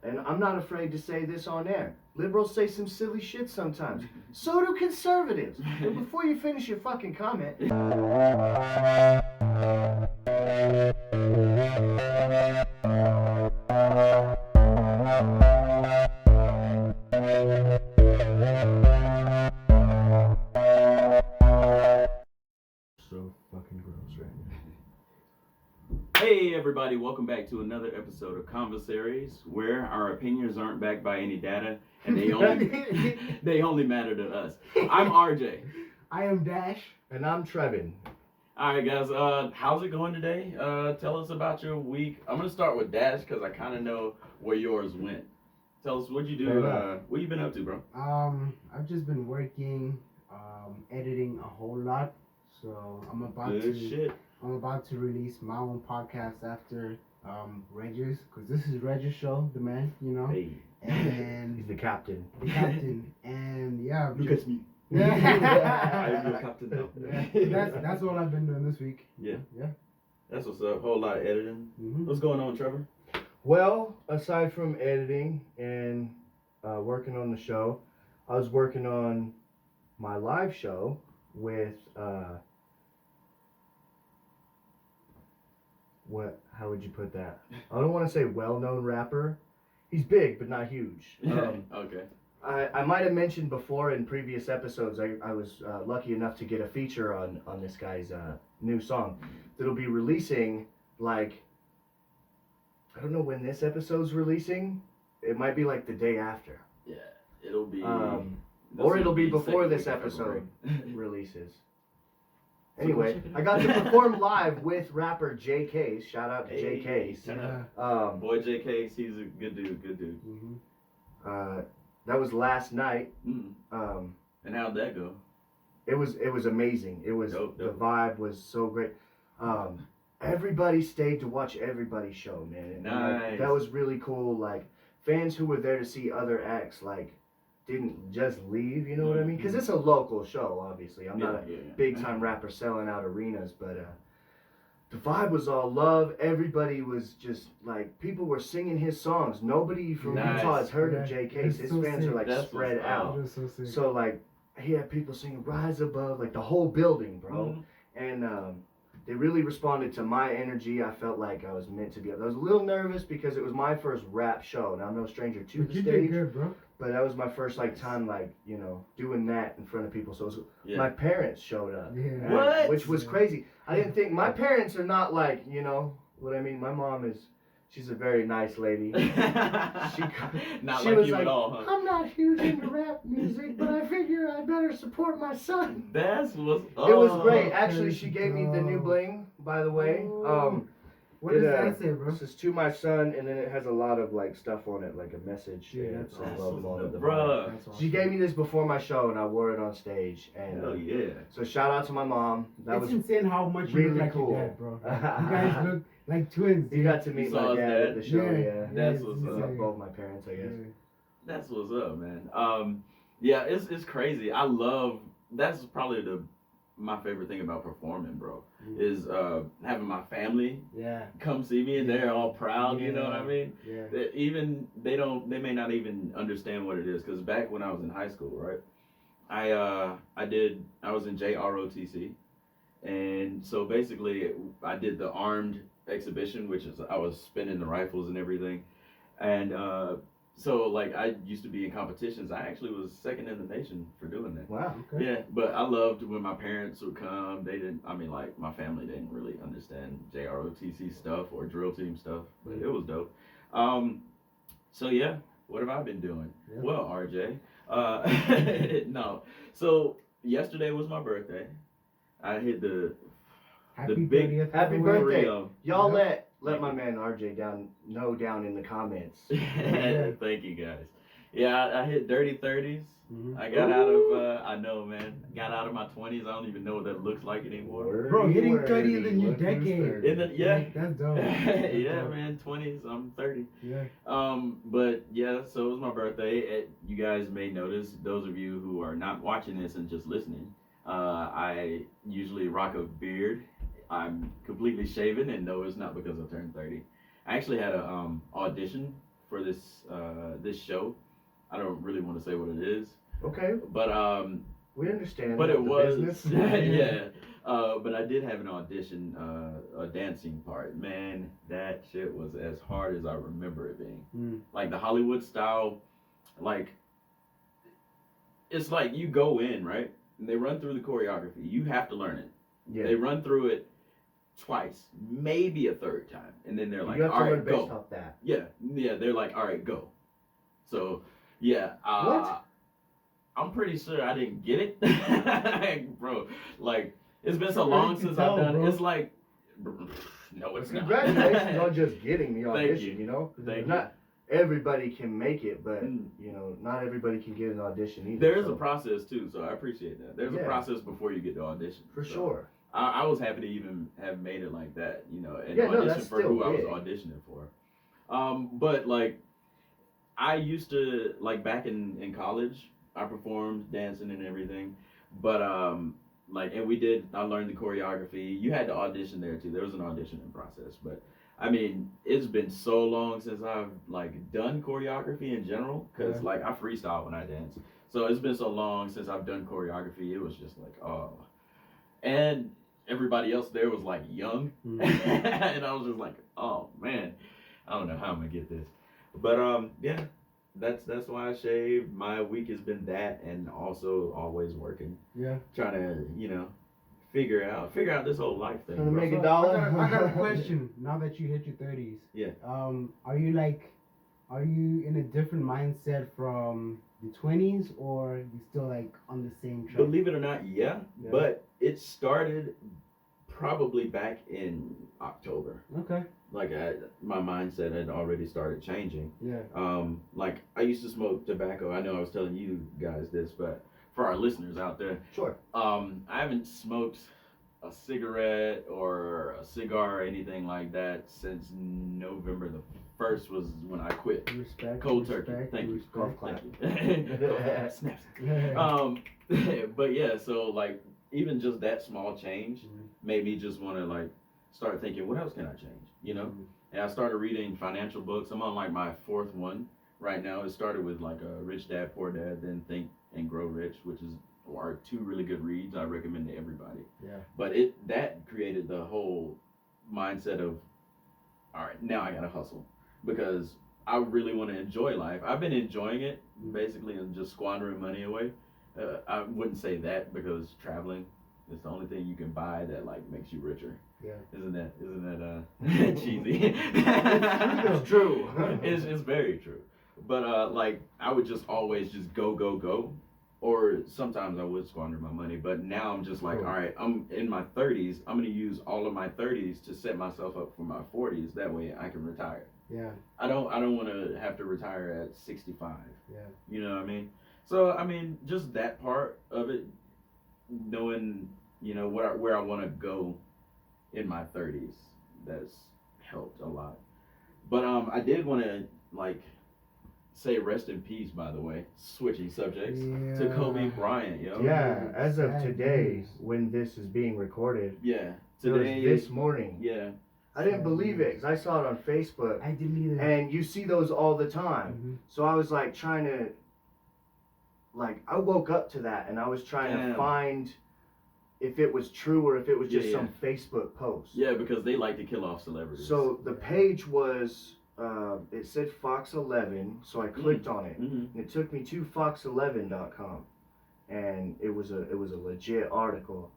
and I'm not afraid to say this on air. Liberals say some silly shit sometimes. So do conservatives. And before you finish your fucking comment... So fucking gross right now. Hey everybody, welcome back to another episode of Convosaries, where our opinions aren't backed by any data and they only matter to us. I'm RJ. I am Dash. And I'm Trevin. Alright guys, how's it going today? Tell us about your week. I'm gonna start with Dash because I kinda know where yours went. Tell us what you do, what you been up to, bro? I've just been working, editing a whole lot. So I'm about to release my own podcast after Regis, because this is Regis' show, the man, you know. Hey. And he's the captain. And yeah, Look at me. Yeah. I'm your captain now. Yeah. That's all I've been doing this week. Yeah. Yeah. That's what's up. Whole lot of editing. Mm-hmm. What's going on, Trevor? Well, aside from editing and working on the show, I was working on my live show with how would you put that? I don't want to say well-known rapper. He's big, but not huge. Okay. I might have mentioned before in previous episodes, I was lucky enough to get a feature on this guy's new song that'll be releasing, like, I don't know when this episode's releasing. It might be like the day after. Yeah, it'll be... or it'll be before this episode releases. Anyway, I got to perform live with rapper J Case. Shout out to J Case. Boy J Case, he's a good dude. Mm-hmm. That was last night. And how'd that go? It was amazing. It was dope. The vibe was so great. Everybody stayed to watch everybody's show, man. And nice. That was really cool. Like, fans who were there to see other acts, like, didn't just leave, you know what I mean? Because it's a local show, obviously. I'm not a big-time rapper selling out arenas, but the vibe was all love. Everybody was just, like, people were singing his songs. Nobody from Utah has heard of J Case. His fans are, like, spread out. So, like, he had people singing Rise Above, like, the whole building, bro. And they really responded to my energy. I felt like I was meant to be. I was a little nervous because it was my first rap show, and I'm no stranger to the stage. You did good, bro. But that was my first time doing that in front of people. So my parents showed up, which was crazy. I didn't think my parents are not like, you know what I mean. My mom she's a very nice lady. Not she like was you like, at all, huh? I'm not huge into rap music, but I figure I better support my son. That's what's up. It was great. Actually, she gave me the new bling, by the way. What does that say, bro? This is to my son, and then it has a lot of like stuff on it, like a message. Yeah, that's awesome. Bruh. She gave me this before my show, and I wore it on stage. And oh yeah. So shout out to my mom. That was insane how much you really look like cool. your dad, bro. You guys look like twins. You got to meet my dad at the show. Yeah. That's what's up. Both my parents, I guess. That's what's up, man. Yeah, it's crazy. I love. That's probably my favorite thing about performing, bro, is having my family come see me, and they're all proud, you know what I mean? Yeah. Even they may not even understand what it is, because back when I was in high school, right, I was in JROTC, and so basically I did the armed exhibition, which is I was spinning the rifles and everything, and so, like, I used to be in competitions. I actually was second in the nation for doing that. Wow. Okay. Yeah, but I loved when my parents would come. They didn't, my family didn't really understand JROTC stuff or drill team stuff, but it was dope. So, yeah, what have I been doing? Yeah. Well, RJ, no. So, yesterday was my birthday. I hit the big... Happy birthday. Y'all let my man RJ know down in the comments. Thank you guys. Yeah, I hit dirty 30s. Mm-hmm. I got out of, I know, man. Got out of my 20s. I don't even know what that looks like anymore. Bro, hitting 30 is a new decade. That's dope. Yeah, man. 20s. I'm 30. Yeah. But yeah, so it was my birthday. You guys may notice, those of you who are not watching this and just listening, I usually rock a beard. I'm completely shaven, and no, it's not because I turned 30. I actually had a audition for this show. I don't really want to say what it is. Okay. But we understand. But it was business. yeah. But I did have an audition, a dancing part. Man, that shit was as hard as I remember it being. Like the Hollywood style, like it's like you go in, right? And they run through the choreography. You have to learn it. Yeah. They run through it twice, maybe a third time, and then they're like, "All right, go." Based off that. Yeah. They're like, "All right, go." So, yeah. What? I'm pretty sure I didn't get it, bro. Like, it's been so long since I've done it. It's like, no, it's not. Congratulations on just getting the audition. Thank you. Thank you. Everybody can make it, but not everybody can get an audition either. There is a process too, so I appreciate that. There's a process before you get the audition. For sure. I was happy to even have made it like that, and audition for who I was auditioning for. But like, I used to, like, back in college, I performed dancing and everything, but and I learned the choreography. You had to audition there too. There was an auditioning process, but I mean, it's been so long since I've like done choreography in general, because like I freestyle when I dance. So it's been so long since I've done choreography. It was just like, oh, and everybody else there was like young, and I was just like, oh man, I don't know how I'm gonna get this, but yeah. That's why I shaved. My week has been that, and also always working. Yeah. Trying to, figure out this whole life thing. Trying to make a dollar. I got a question. Now that you hit your 30s. Yeah. Are you in a different mindset from the 20s, or you still like on the same track? Believe it or not, yeah. But it started probably back in October. Okay. Like my mindset had already started changing. Yeah. Like I used to smoke tobacco. I know I was telling you guys this, but for our listeners out there, sure. I haven't smoked a cigarette or a cigar or anything like that since November the 1st was when I quit. Respect. Cold turkey. Thank you. Golf clap. Snaps. But yeah, so like even just that small change made me just want to like start thinking, what else can I change? And I started reading financial books. I'm on like my 4th one right now. It started with like Rich Dad Poor Dad, then Think and Grow Rich, which are 2 really good reads I recommend to everybody. Yeah. But that created the whole mindset of, all right, now I gotta hustle, because I really want to enjoy life. I've been enjoying it basically and just squandering money away. I wouldn't say that, because traveling is the only thing you can buy that like makes you richer. Yeah. Isn't that cheesy? It's true. It's very true. But like I would just always just go, or sometimes I would squander my money. But now I'm just like, all right, I'm in my 30s. I'm gonna use all of my 30s to set myself up for my 40s. That way I can retire. Yeah. I don't want to have to retire at 65. Yeah. You know what I mean? So I mean, just that part of it, knowing where I want to go in my 30s, that's helped a lot. But I did want to like say rest in peace, by the way, switching subjects, to Kobe Bryant, yo. Yeah, as of today, when this is being recorded. Yeah, today. This morning. Yeah. I didn't believe it, because I saw it on Facebook. I didn't either. And you see those all the time. So I was like trying to, like, I woke up to that, and I was trying to find if it was true or if it was just some Facebook post. Yeah, because they like to kill off celebrities. So the page was, it said Fox 11, so I clicked on it, and it took me to fox11.com, and it was a legit article,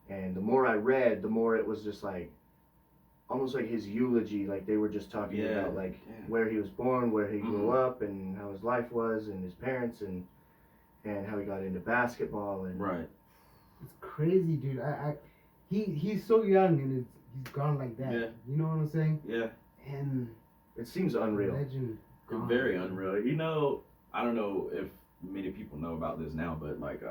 and the more I read, the more it was just like, almost like his eulogy, like they were just talking about like where he was born, where he grew up, and how his life was, and his parents, and how he got into basketball, and right. It's crazy, dude. He's so young, and he's gone like that. Yeah. You know what I'm saying? Yeah. And it seems unreal. Legend. Very unreal. I don't know if many people know about this now, but like,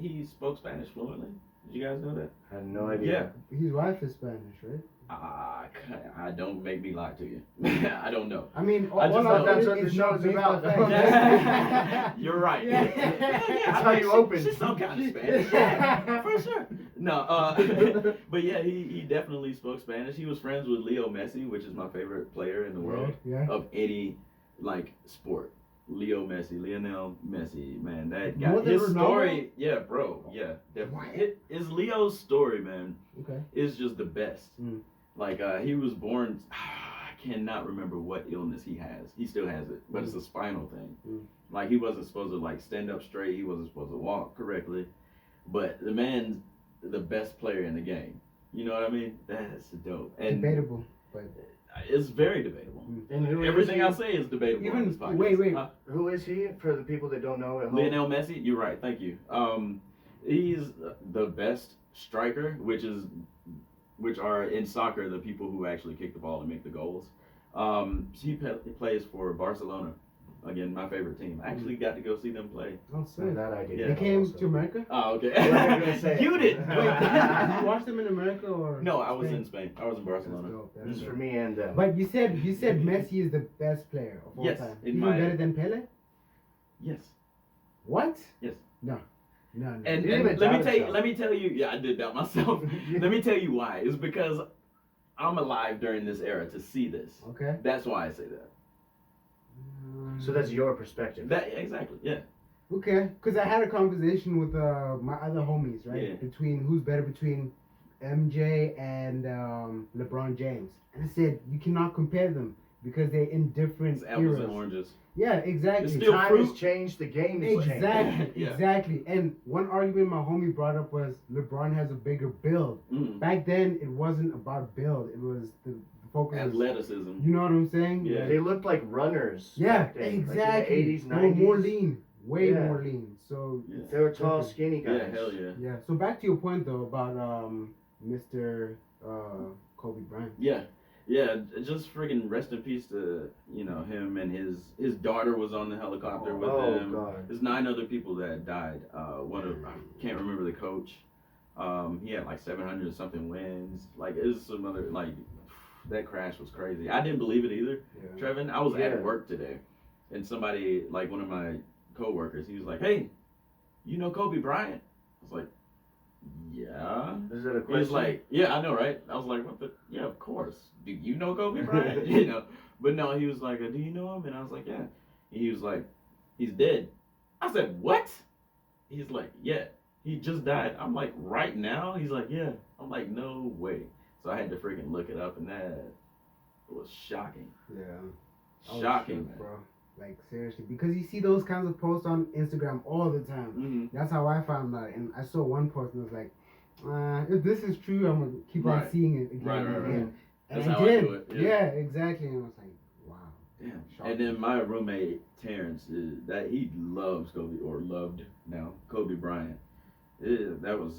he spoke Spanish fluently. Did you guys know that? I had no idea. Yeah. His wife is Spanish, right? I don't make me lie to you. I don't know. I mean, I just know that's what the show's about. You're right. That's how you open. She's some kind of Spanish. Yeah, for sure. No, but yeah, he definitely spoke Spanish. He was friends with Leo Messi, which is my favorite player in the world of any like sport. Lionel Messi, man, that guy. More than His Ronaldo? story, yeah, bro, yeah, definitely. His Leo's story, man, Okay. is just the best. Mm. Like he was born. I cannot remember what illness he has. He still has it, but it's a spinal thing. Mm. Like he wasn't supposed to like stand up straight. He wasn't supposed to walk correctly. But the man's the best player in the game. You know what I mean? That's dope. And Debatable, but it's very debatable. And Everything I say is debatable on this podcast. Wait. Huh? Who is he for the people that don't know at home? Lionel Messi. You're right. Thank you. He's the best striker, which are in soccer the people who actually kick the ball and make the goals. He plays for Barcelona. Again, my favorite team. I actually got to go see them play. I'll say that I did. Yeah. They came to America. Oh, okay. You didn't. Wait, did you watch them in America or? No, I was Spain? in Spain. I was in Barcelona. This is for me and them. But you said Messi is the best player of all Yes, time. in Even my- better than Pele? Yes. What? Yes. No. And You didn't even doubt yourself. let me tell you, yeah, I did doubt myself. Let me tell you why. It's because I'm alive during this era to see this. Okay. That's why I say that. So that's your perspective. That exactly, yeah. Okay, because I had a conversation with my other homies, right? Yeah. Between who's better between MJ and LeBron James, and I said you cannot compare them because they're in different It's apples eras. and oranges. Yeah, exactly. It's still Time fruit. has changed. The game has changed. Exactly, Yeah. exactly. And one argument my homie brought up was LeBron has a bigger build. Mm. Back then, it wasn't about build; it was the focus. was- Athleticism. You know what I'm saying? Yeah. They looked like runners. Yeah, back then. exactly. Like in the 80s, They were 90s. more lean, way Yeah. more lean. So Yeah. They were tall, Different. skinny guys. Yeah, hell yeah. yeah. So back to your point though about Mr. Kobe Bryant. Yeah. Yeah, just friggin' rest in peace to, him and his daughter was on the helicopter with Oh, him. God. There's 9 other people that died. I can't remember the coach. He had like 700 something wins. Like it was some other that crash was crazy. I didn't believe it either, Yeah. Trevin. I was Yeah. at work today, and somebody like one of my coworkers, he was like, "Hey, you know Kobe Bryant?" I was like, "Yeah." Is that a He question? was like, "Yeah, I know, right?" I was like, "What the? Yeah, of course. Do you know Kobe Bryant?" But no, he was like, "Do you know him?" And I was like, "Yeah." And he was like, "He's dead." I said, "What?" He's like, "Yeah, he just died." I'm like, "Right now?" He's like, "Yeah." I'm like, "No way." So I had to freaking look it up, and that was shocking. Yeah. Oh, Shocking, shit, man. bro. Like seriously, because you see those kinds of posts on Instagram all the time. Mm-hmm. That's how I found out, and I saw one post and was like, if this is true, I'm gonna keep on Right. seeing it again Right, and right, right. again. And That's I how I did. do it, yeah. Yeah, exactly. And I was like, wow. Damn. Shocking. And then my roommate Terrence, that he loves Kobe or loved now Kobe Bryant. That was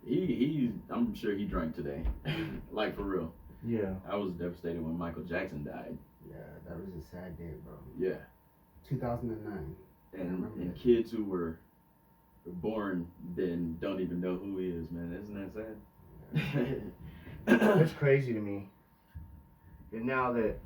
he. I'm sure he drank today, like for real. Yeah. I was devastated when Michael Jackson died. Yeah, that was a sad day, bro. Yeah, 2009. and kids who were born then don't even know who he is, man. Isn't that sad? That's crazy to me. And now that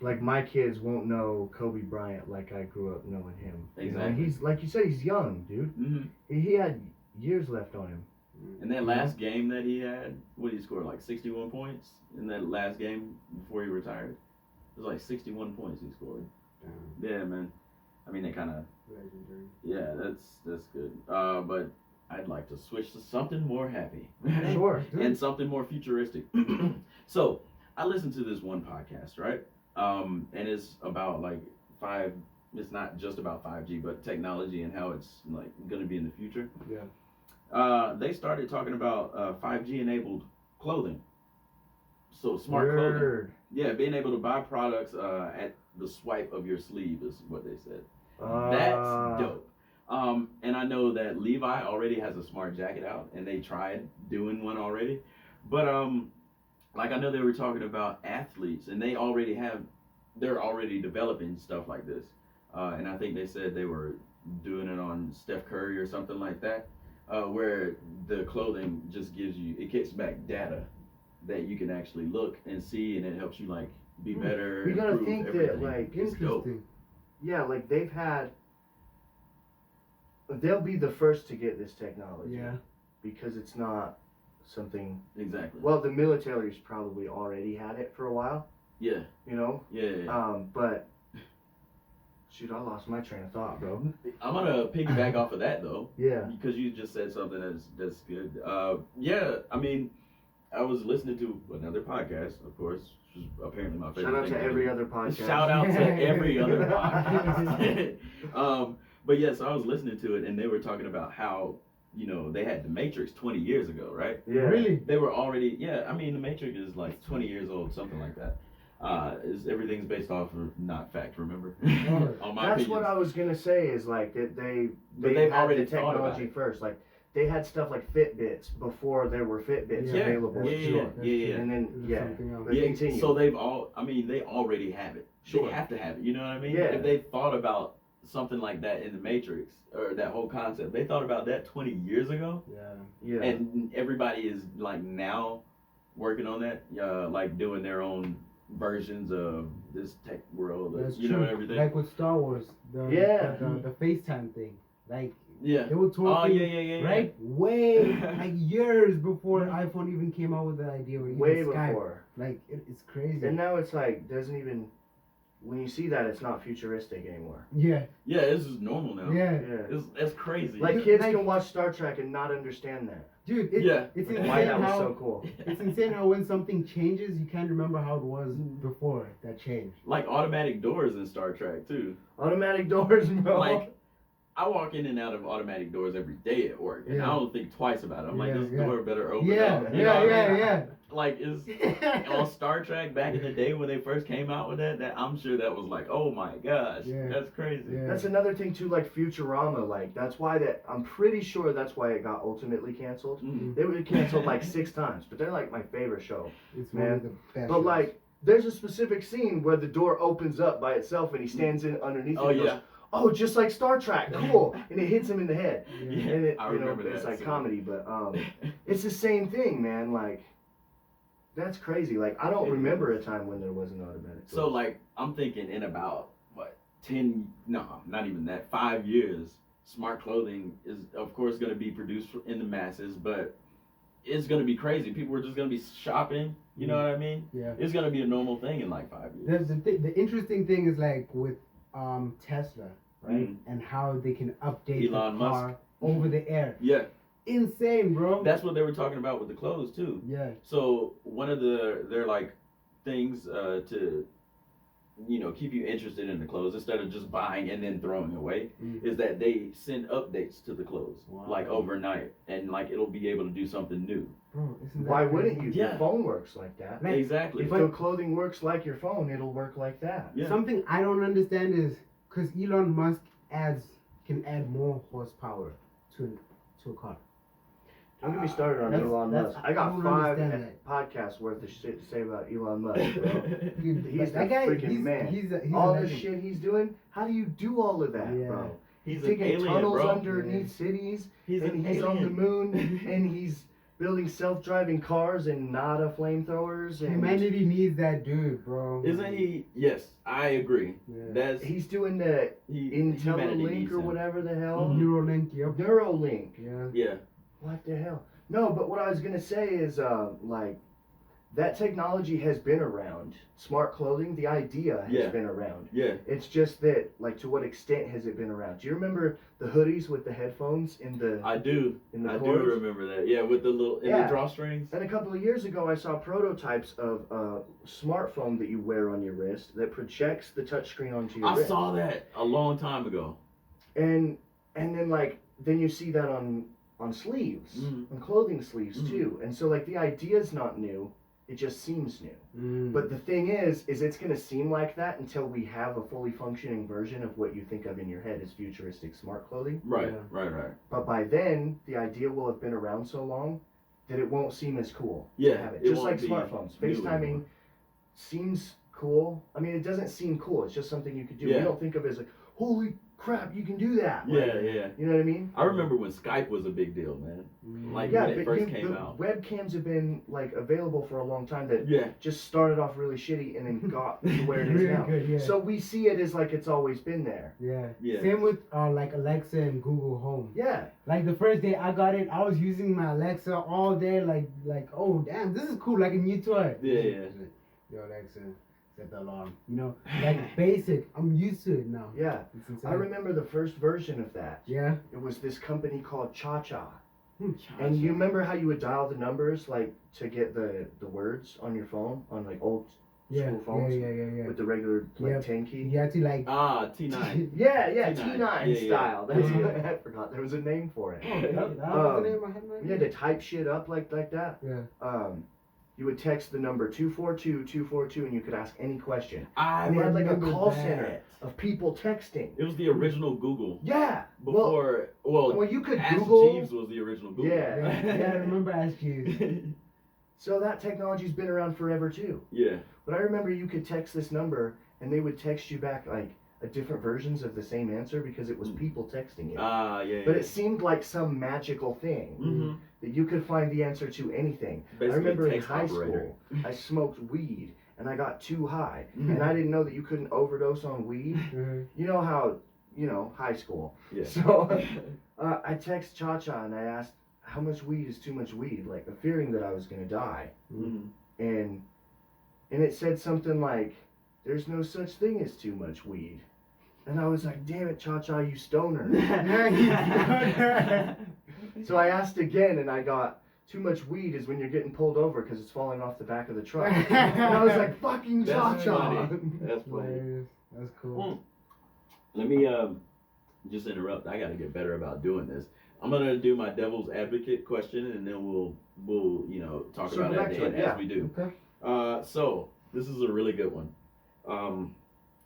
like my kids won't know Kobe Bryant like I grew up knowing him. You know? Exactly. He's like you said, he's young, dude. hmm He had years left on him. And that last game that he had, what did he score? Like 61 points in that last game before he retired. It was like 61 points he scored. Damn, Yeah, man. I mean, it kind of. legendary. Yeah, that's good. But I'd like to switch to something more happy. Sure. And something more futuristic. So I listened to this one podcast, right? And it's about it's not just about 5G, but technology and how it's like going to be in the future. Yeah. They started talking about 5G enabled clothing. So smart clothing. Word. Yeah, being able to buy products at the swipe of your sleeve is what they said. Uh, That's dope. And I know that Levi already has a smart jacket out, and they tried doing one already. But like I know they were talking about athletes, and they're already developing stuff like this. And I think they said they were doing it on Steph Curry or something like that, where the clothing just it kicks back data that you can actually look and see, and it helps you like be better. You gotta improve think everything. that like It's dope. Interesting. yeah, like they'll be the first to get this technology. Yeah. Because it's not something. Exactly. Well, the military's probably already had it for a while, Yeah. You know. Yeah. But shoot, I lost my train of thought, bro. I'm gonna piggyback off of that though. Yeah. Because you just said something that's good. Yeah. I mean, I was listening to another podcast, of course, which is apparently my favorite. Shout out thing to every other podcast. Shout out to every other podcast. But yes, I was listening to it, and they were talking about how they had the Matrix 20 years ago, right? Yeah. Really? They were already. Yeah. I mean, the Matrix is like 20 years old, something like that. Everything's based off of not fact, remember? On my That's opinions. what I was gonna say. Is like that they've had already the technology first. Like they had stuff like Fitbits before there were Fitbits available. Yeah. And then continue. So they already have it. Sure. They have to have it. You know what I mean? Yeah. If they thought about something like that in the Matrix or that whole concept, they thought about that 20 years ago. Yeah. And everybody is like now working on that, like doing their own versions of this tech world. That's you true. know everything. Like with Star Wars, the FaceTime thing. Like they were talking right way like years before iPhone even came out with the idea. Or even Way Skype. before. Like it's crazy. And now it's like doesn't even. When you see that, it's not futuristic anymore. Yeah, this is normal now. Yeah. That's crazy. Like kids can watch Star Trek and not understand that. Dude, it's insane why that was how so cool. It's insane how when something changes, you can't remember how it was before that changed. Like automatic doors in Star Trek too. Automatic doors, bro. Like I walk in and out of automatic doors every day at work, and I don't think twice about it. I'm like, this door better open up. Yeah. Like it's on Star Trek back in the day when they first came out with that I'm sure that was like, oh my gosh, that's crazy. Yeah. That's another thing too, like Futurama. Like that's why I'm pretty sure that's why it got ultimately canceled. Mm-hmm. They were canceled like 6 times, but they're like my favorite show. It's one of the best. But like, there's a specific scene where the door opens up by itself and he stands in underneath. Oh and goes, oh, just like Star Trek, cool, and it hits him in the head. Yeah, and it, I remember that. It's like scene. comedy, but it's the same thing, man. Like, that's crazy. Like, I don't remember a time when there wasn't automatic. So like, I'm thinking in about 5 years, smart clothing is of course going to be produced in the masses, but it's going to be crazy. People are just going to be shopping. You know what I mean? Yeah. It's going to be a normal thing in like 5 years. The interesting thing is like with Tesla, right? And how they can update Elon the car Musk. over the air. Yeah. Insane, bro. That's what they were talking about with the clothes too. Yeah. So one of their like things to keep you interested in the clothes instead of just buying and then throwing away is that they send updates to the clothes like overnight, and like it'll be able to do something new. Bro, why wouldn't you? Yeah. Your phone works like that. Like, exactly. If your clothing works like your phone, it'll work like that. Yeah. Something I don't understand is because Elon Musk can add more horsepower to a car. Don't get me started on Elon Musk. I got don't 5 understand that. podcasts worth of shit to say about Elon Musk, bro. Dude, He's that the guy, freaking man. He's all a this legend. shit he's doing, how do you do all of that, Yeah. bro? He's an digging alien, tunnels bro. underneath cities, He's and he's on the moon, and he's building self-driving cars and Nada flamethrowers. And Humanity needs that dude, bro. Isn't he? Yes, I agree. Yeah. he's doing the humanity IntelliLink needs or him. whatever the hell. Neuralink, yep. Neuralink. Yeah. Yeah. What the hell? No, but what I was gonna say is, like, that technology has been around. Smart clothing, the idea has been around. Yeah. It's just that, like, to what extent has it been around? Do you remember the hoodies with the headphones in the? I do. I cords? do remember that. Yeah, with the little the drawstrings. And a couple of years ago, I saw prototypes of a smartphone that you wear on your wrist that projects the touchscreen onto your wrist. I saw that a long time ago. And then you see that on sleeves, on clothing sleeves too. And so like the idea's not new, it just seems new. But the thing is it's gonna seem like that until we have a fully functioning version of what you think of in your head as futuristic smart clothing. Right, Yeah. right. But by then, the idea will have been around so long that it won't seem as cool to Yeah, have it. it Just won't like be smartphones. new FaceTiming anymore. seems cool. I mean, it doesn't seem cool. It's just something you could do. Yeah. We don't think of it as like, holy crap, you can do that. Yeah, Like, yeah. You know what I mean? I remember when Skype was a big deal, man. Like Yeah, when it but first came the out. webcams have been like available for a long time that Yeah. just started off really shitty and then got to where it is Really now. good, yeah. So we see it as like it's always been there. Yeah. Yeah. Same with like Alexa and Google Home. Yeah. Like the first day I got it, I was using my Alexa all day. Like oh damn, this is cool, like a new toy. Yeah, yeah. Yo Alexa, set the alarm. You know, like basic. I'm used to it now. Yeah. I remember the first version of that. Yeah. It was this company called Cha-Cha. Cha-Cha. And you remember how you would dial the numbers like to get the words on your phone on like old school phones? Yeah. With the regular like 10 key? You had to like T9. yeah, T9. T9 style. That's what I forgot. There was a name for it. that was the name I had right You had to type shit up like that. Yeah. You would text the number 242 and you could ask any question. I and they had like a remember call that. center of people texting. It was the original Google. Yeah. Before, well you could Ask Google. Jeeves was the original Google. Yeah. Yeah, I remember Ask Jeeves. So that technology's been around forever too. Yeah. But I remember you could text this number and they would text you back like different versions of the same answer because it was people texting you. Yeah. But it seemed like some magical thing that you could find the answer to anything. Basically, I remember in text high operator. school, I smoked weed and I got too high. And I didn't know that you couldn't overdose on weed. You know how, high school. Yeah. So I text Cha-Cha and I asked, how much weed is too much weed? Like, fearing that I was going to die. And it said something like, there's no such thing as too much weed. And I was like, damn it, Cha-Cha, you stoner. So I asked again and I got, too much weed is when you're getting pulled over because it's falling off the back of the truck. And I was like, fucking Cha-Cha. That's funny. That's cool. Let me just interrupt. I got to get better about doing this. I'm gonna do my devil's advocate question, and then we'll talk about it at the end as we do. Okay. So this is a really good one.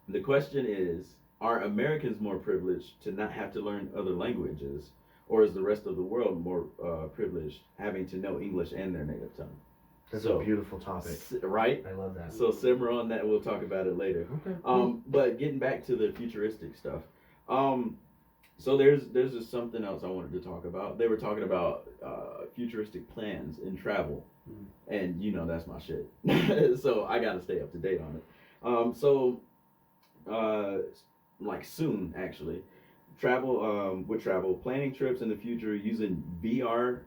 The question is: are Americans more privileged to not have to learn other languages, or is the rest of the world more privileged having to know English and their native tongue? That's a beautiful topic. Right? I love that. So simmer on that. We'll talk about it later. Okay. But getting back to the futuristic stuff. So there's just something else I wanted to talk about. They were talking about futuristic plans in travel, and that's my shit. So I got to stay up to date on it. Like soon actually, planning trips in the future using VR,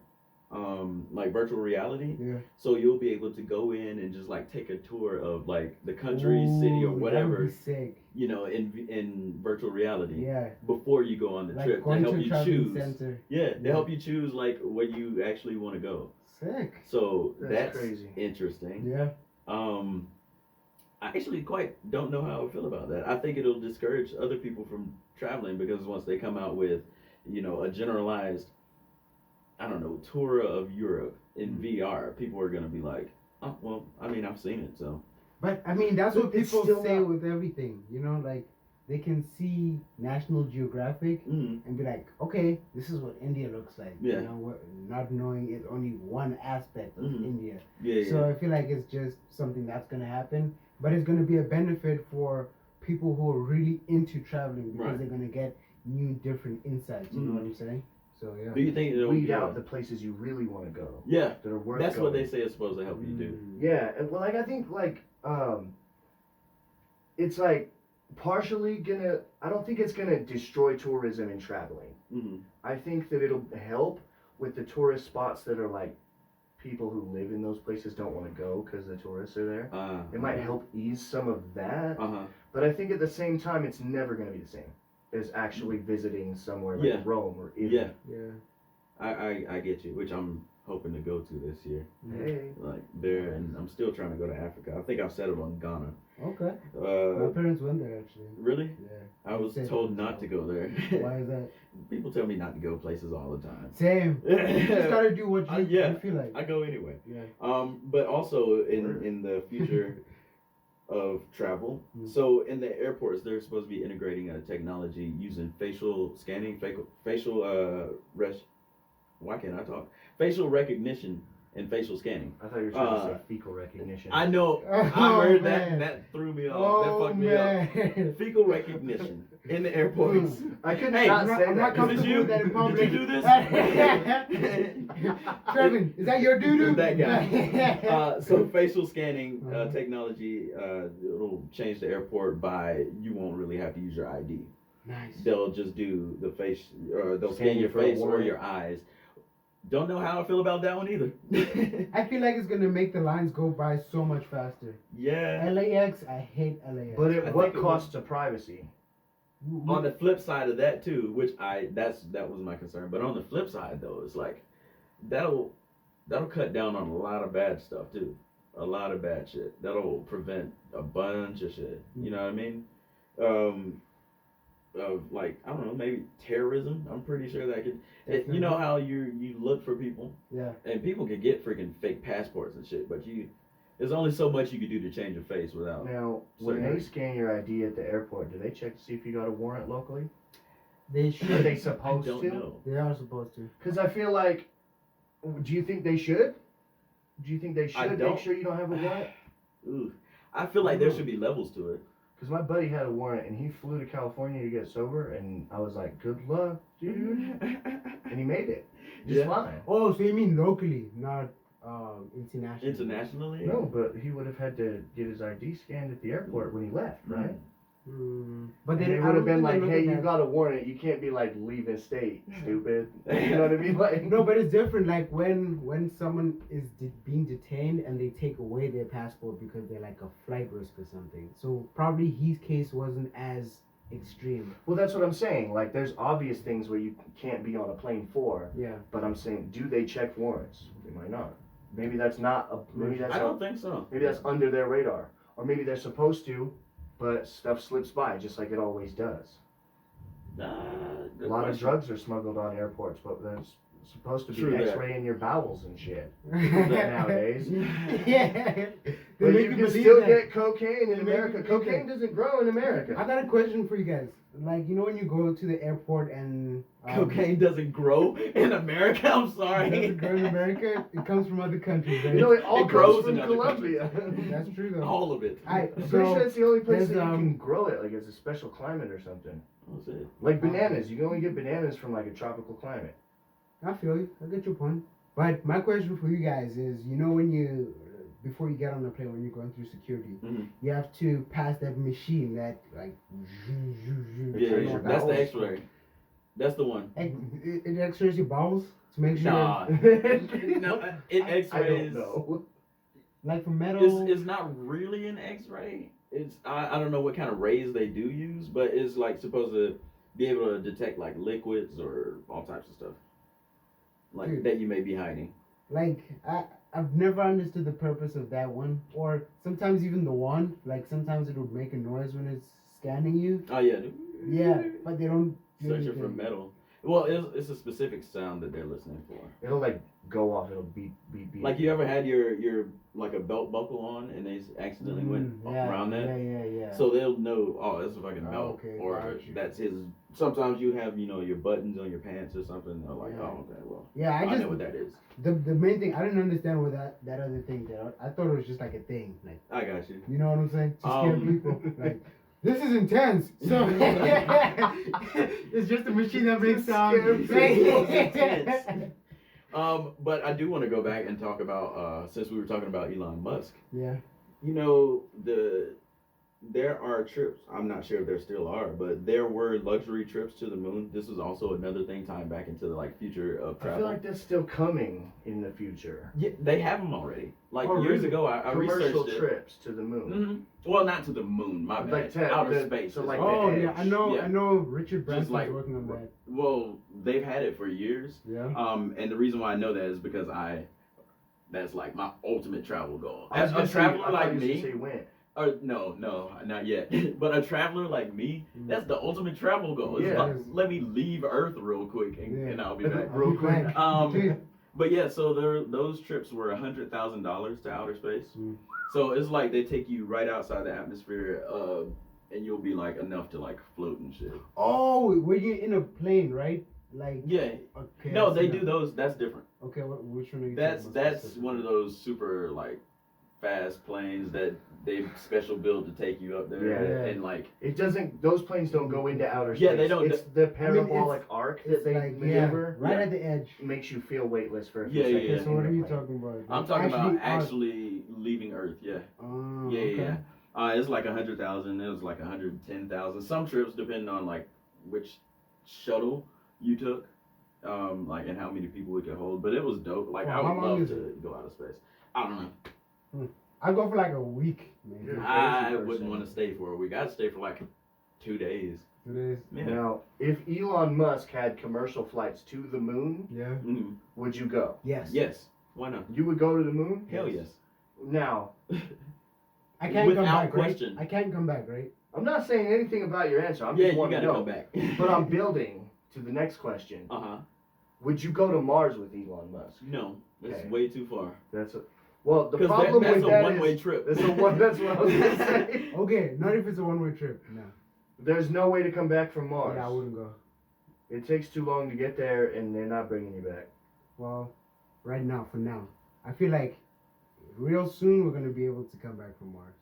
like virtual reality. Yeah. So you'll be able to go in and just like take a tour of like the country, city, or whatever. That would be sick. In virtual reality. Yeah. Before you go on the Like trip, to help you choose. Center. Yeah, they help you choose like where you actually want to go. Sick. So that's crazy. Interesting. Yeah. I actually quite don't know how I feel about that. I think it'll discourage other people from traveling because once they come out with, a generalized, I don't know, tour of Europe in VR, people are gonna be like, oh, well, I mean, I've seen it, so. But I mean, that's what It's people still say not- with everything. Like they can see National Geographic and be like, okay, this is what India looks like. Yeah. Not knowing it's only one aspect of India. Yeah. So I feel like it's just something that's gonna happen, but it's gonna be a benefit for people who are really into traveling because they're gonna get new, different insights. You know what I'm saying? So yeah. Do you think it'll Weed out the places you really want to go. Yeah. That are worth That's going. what they say is supposed to help you do. Yeah, and well, like I think it's like partially gonna. I don't think it's gonna destroy tourism and traveling. I think that it'll help with the tourist spots that are like people who live in those places don't want to go because the tourists are there. It might help ease some of that. But I think at the same time, it's never gonna be the same as actually visiting somewhere like Rome or Italy. Yeah. I get you, which I'm hoping to go to this year. Hey. Like there, and I'm still trying to go to Africa. I think I've settled on Ghana. Okay. My parents went there actually. Really? Yeah. I was told not to go there. Why is that? People tell me not to go places all the time. Same. You just gotta do what you feel like. I go anyway. Yeah. But also in the future of travel, so in the airports they're supposed to be integrating a technology using facial scanning, why can't I talk? Facial recognition and facial scanning. I thought you were trying to say fecal recognition. I know. I heard that. That threw me off. That fucked me up. Fecal recognition in the airports. I couldn't Hey, not say I'm that. not comfortable with that in public. Did you do this? Trevin, is that your doo-doo? That guy. So facial scanning technology, it'll change the airport by you won't really have to use your ID. Nice. They'll just do the face, they'll scan your face or your eyes. Don't know how I feel about that one either. I feel like it's gonna make the lines go by so much faster. Yeah. LAX, I hate LAX. But what cost to privacy? On the flip side of that too, which that was my concern. But on the flip side though, it's like that'll cut down on a lot of bad stuff too. A lot of bad shit. That'll prevent a bunch of shit. You know what I mean? Of like I don't know, maybe terrorism. I'm pretty sure that could. You know how you look for people. Yeah. And people can get freaking fake passports and shit, but there's only so much you can do to change a face without. Now, when they scan your ID at the airport, do they check to see if you got a warrant locally? They should. Are they supposed I don't to? know. They are supposed to. Because I feel like, do you think they should? Do you think they should make sure you don't have a warrant? Ooh, I feel like there should be levels to it. Because my buddy had a warrant and he flew to California to get sober, and I was like, good luck, dude. And he made it. Just fine. Oh, so you mean locally, not internationally? Internationally? No, but he would have had to get his ID scanned at the airport when he left, right? But then it would have been like, hey, you got a warrant. You can't be like leaving state, stupid. You know what I mean? Like, no, but it's different. Like when someone is being detained and they take away their passport because they're like a flight risk or something. So probably his case wasn't as extreme. Well, that's what I'm saying. Like, there's obvious things where you can't be on a plane for. Yeah. But I'm saying, do they check warrants? They might not. Maybe that's not. I don't think so. Maybe that's under their radar, or maybe they're supposed to. But stuff slips by just like it always does. A lot of drugs are smuggled on airports, but there's supposed to be X-raying your bowels and shit nowadays. Yeah. But you can still get cocaine in America. Cocaine doesn't grow in America. I got a question for you guys. Like, you know when you go to the airport and... cocaine doesn't grow in America? I'm sorry. It doesn't grow in America? It comes from other countries, right? You know, it all grows from in Colombia. That's true, though. All of it. I'm pretty sure it's the only place that you can grow it. Like, it's a special climate or something. What's it? Like bananas. You can only get bananas from, like, a tropical climate. I feel you. I get your point. But my question for you guys is, you know when you... Before you get on the plane, when you're going through security, you have to pass that machine that like. Yeah, that's the X-ray. That's the one. It X-rays your bowels to make sure. Nah, no, it X-rays. I don't know. Like for metal. It's not really an X-ray. It's I don't know what kind of rays they do use, but it's like supposed to be able to detect like liquids or all types of stuff, like that you may be hiding. Like I've never understood the purpose of that one, or sometimes even the one. Like sometimes it would make a noise when it's scanning you. Oh yeah. Yeah, but they don't. Searching for metal. Well, it's a specific sound that they're listening for. It'll like go off. It'll beep beep beep. Like you ever had your like a belt buckle on and they accidentally went around that? Yeah. So they'll know. Oh, that's a fucking belt, okay, or that's his. Sometimes you have your buttons on your pants or something. They're like, oh okay, well. Yeah, I know what that is. The main thing, I didn't understand what that other thing did. I thought it was just like a thing. Like I got you. You know what I'm saying? To scare people. Like, this is intense. So it's just a machine that makes sound. But I do want to go back and talk about since we were talking about Elon Musk. Yeah. You know, there are trips. I'm not sure if there still are, but there were luxury trips to the moon. This is also another thing tying back into the future of travel. I feel like that's still coming in the future. Yeah, they have them already. Years ago, I researched commercial it. trips to the moon. Mm-hmm. Well, not to the moon. My bad. Outer space. So yeah, I know. Richard Branson's working on that. Well, they've had it for years. Yeah. And the reason why I know that is because that's like my ultimate travel goal. As a traveler like me. Say when. No, not yet. But a traveler like me, that's the ultimate travel goal. It's Yeah. let me leave Earth real quick and I'll be back. Real quick. But yeah, so those trips were $100,000 to outer space. So it's like they take you right outside the atmosphere, and you'll be like enough to float and shit. Oh, when you're in a plane, right? Like yeah. Okay. No, they do those. That's different. Okay, which one are you? That's one of those super fast planes that they've special built to take you up there. Yeah. And it doesn't. Those planes don't go into outer space. Yeah, they don't. It's the parabolic arc that they maneuver. Right at the edge. Makes you feel weightless for a few seconds. Okay, so what are you talking about? I'm talking about actually leaving Earth. Yeah. Yeah. It's like 100,000. It was like 110,000. Some trips, depending on which shuttle you took. like and how many people it could hold, but it was dope. Like Well, I how would long love is to go out of space. I don't know. I'd go for like a week, maybe. You're a I crazy wouldn't person. want to stay for a week. I'd stay for like 2 days. 2 days. Yeah. Now, if Elon Musk had commercial flights to the moon, Yeah. Mm-hmm. would you go? Yes. Yes. Why not? You would go to the moon? Hell yes. Now, I can't come Without back, question. right? I can't come back, right? I'm not saying anything about your answer. I'm Yeah, just you wanting gotta to know. come back. But I'm building to the next question. Uh-huh. Would you go to Mars with Elon Musk? No, that's Okay. way too far. That's a, well, the 'Cause problem that's with a that one-way is trip. that's what I was gonna say. Okay, not if it's a one-way trip. No. There's no way to come back from Mars. Yeah, I wouldn't go. It takes too long to get there, and they're not bringing you back. Well, right now, for now, I feel like real soon we're gonna be able to come back from Mars.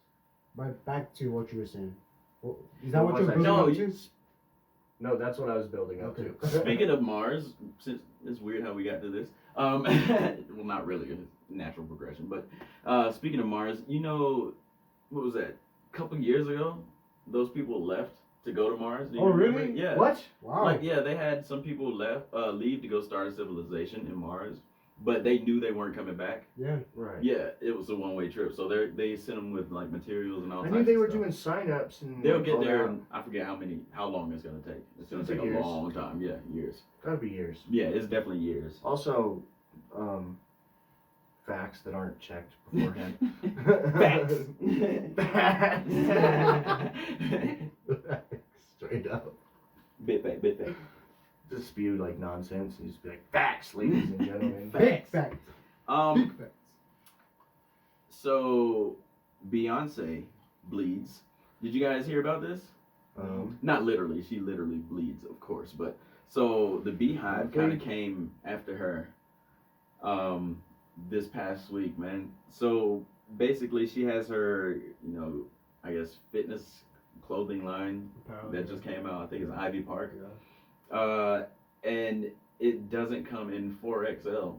But back to what you were saying. Well, is that What what you're was I building No, up you, to? No, that's what I was building up Okay. to. speaking of Mars, since it's weird how we got to this. Well, not really a natural progression, but speaking of Mars, you know, what was that? A couple years ago, those people left to go to Mars. Do you Oh, remember? really? Yeah. What? Wow. Like, yeah, they had some people leave to go start a civilization in Mars, but they knew they weren't coming back. Yeah. Right. Yeah, it was a one-way trip, so they sent them with like materials and all. I types knew they of were stuff. doing sign-ups and. They'll get all there. that. In, I forget how long it's gonna take. It's gonna Sounds like take a years. long time. Yeah, years. Gotta be years. Yeah, it's definitely years. Also, facts that aren't checked beforehand. Facts. Facts. Straight up. Bit fact. Just spew like nonsense and just be like, facts, ladies and gentlemen. Big fact. Big facts. So Beyonce bleeds. Did you guys hear about this? Not literally. She literally bleeds, of course. But so the Beehive kind of came after her this past week, man. So basically, she has her, you know, I guess fitness clothing line that just came out. I think it's Ivy Park. And it doesn't come in 4XL.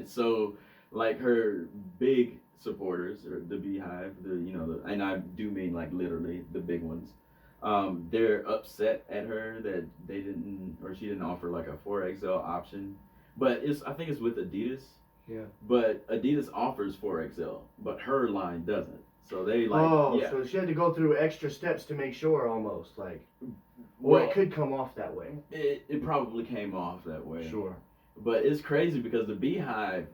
So like her big supporters, or the Beehive, and I do mean like literally the big ones. They're upset at her that she didn't offer like a 4XL option. But I think it's with Adidas. Yeah. But Adidas offers 4XL, but her line doesn't. So they so she had to go through extra steps to make sure, almost like, or it could come off that way. It probably came off that way. Sure. But it's crazy because the Beehive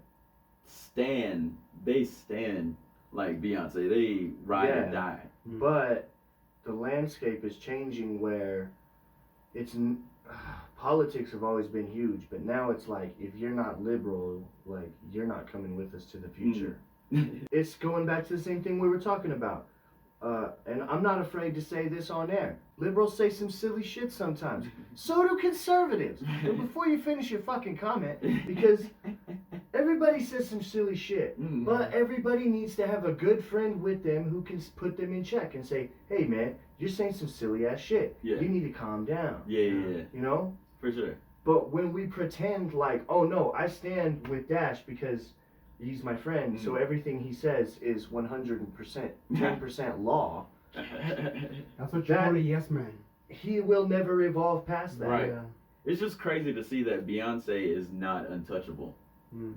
stand like Beyonce. They ride or die. But the landscape is changing where politics have always been huge, but now it's like, if you're not liberal, like, you're not coming with us to the future. It's going back to the same thing we were talking about. And I'm not afraid to say this on air. Liberals say some silly shit sometimes. So do conservatives. But before you finish your fucking comment, because everybody says some silly shit, but everybody needs to have a good friend with them who can put them in check and say, hey man, you're saying some silly ass shit. Yeah. You need to calm down. Yeah. You know? For sure. But when we pretend like, oh no, I stand with Dash because he's my friend, so everything he says is 100%, 10% law. That's what you call a yes man. He will never evolve past that. Right. It's just crazy to see that Beyonce is not untouchable.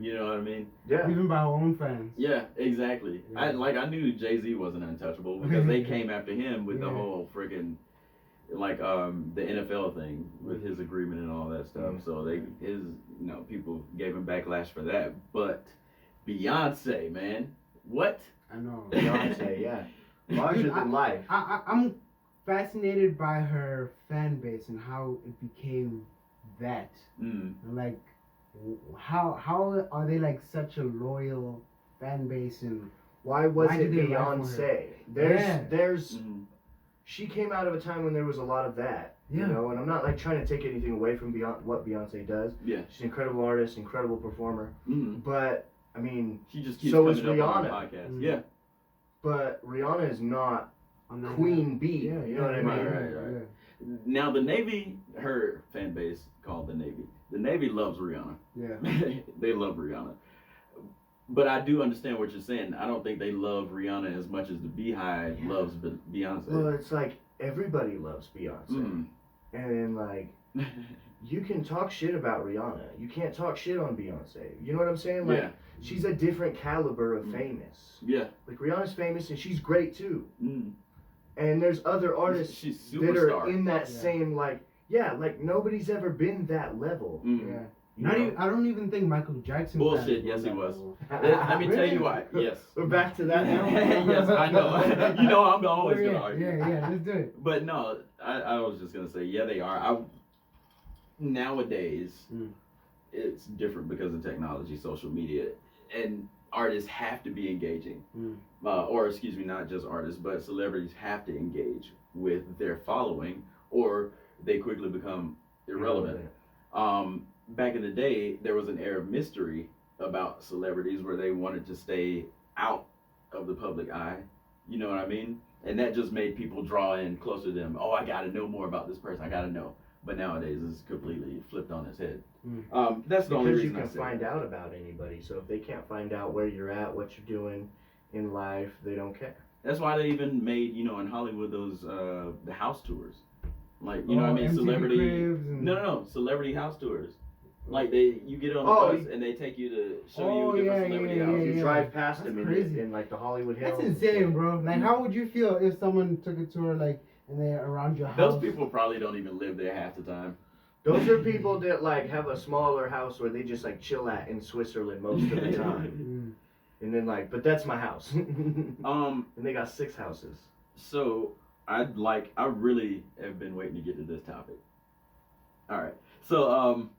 You know what I mean? Yeah. Even by our own fans. Yeah, exactly. Yeah. I knew Jay-Z wasn't untouchable because they came after him with the whole freaking the NFL thing with his agreement and all that stuff. So people gave him backlash for that. But Beyonce, man, what? I know. Beyonce, yeah. Larger than life. I'm fascinated by her fan base and how it became that. Like, how are they like such a loyal fan base, and why was it did they write for her? Beyonce? There's she came out of a time when there was a lot of that. Yeah. You know, and I'm not like trying to take anything away from what Beyonce does. Yeah. She's an incredible artist, incredible performer. But I mean, She just keeps so is coming up on Rihanna. our podcast. Mhm. Yeah. But Rihanna is not on that Queen Bee. Yeah, You know what I mean? Right. Now the Navy, her fan base called the Navy. The Navy loves Rihanna. Yeah. They love Rihanna. But I do understand what you're saying. I don't think they love Rihanna as much as the Beehive loves Beyonce. Well, it's like everybody loves Beyonce. and then like you can talk shit about Rihanna. You can't talk shit on Beyonce. You know what I'm saying? Like she's a different caliber of famous. Yeah. Like Rihanna's famous and she's great too. Mm. And there's other artists that are in that same like nobody's ever been that level. Mm. Yeah. Not even, I don't even think Michael Jackson. Bullshit. Yes, he was. Let me tell you why. Yes. We're back to that now. Yes, I know. You know, I'm always gonna argue. Yeah. Let's do it. But no, I was just gonna say, yeah, they are. Nowadays, it's different because of technology, social media, and artists have to be engaging. Or excuse me, not just artists, but celebrities have to engage with their following, or they quickly become irrelevant. Back in the day, there was an air of mystery about celebrities where they wanted to stay out of the public eye. You know what I mean? And that just made people draw in closer to them. Oh, I gotta know more about this person. I gotta know. But nowadays, it's completely flipped on its head. That's the only reason you can find out about anybody. So if they can't find out where you're at, what you're doing in life, they don't care. That's why they even made, in Hollywood, those the house tours. Like, you know what I mean? Celebrity house tours. Like you get on the bus and they take you to show you different celebrity houses. You drive past them in like the Hollywood Hills. That's insane, bro. Like, how would you feel if someone took a tour like and they're around your house? Those people probably don't even live there half the time. Those are people that like have a smaller house where they just like chill at in Switzerland most of the time. And then like, but that's my house. And they got 6 houses. So I really have been waiting to get to this topic. All right. So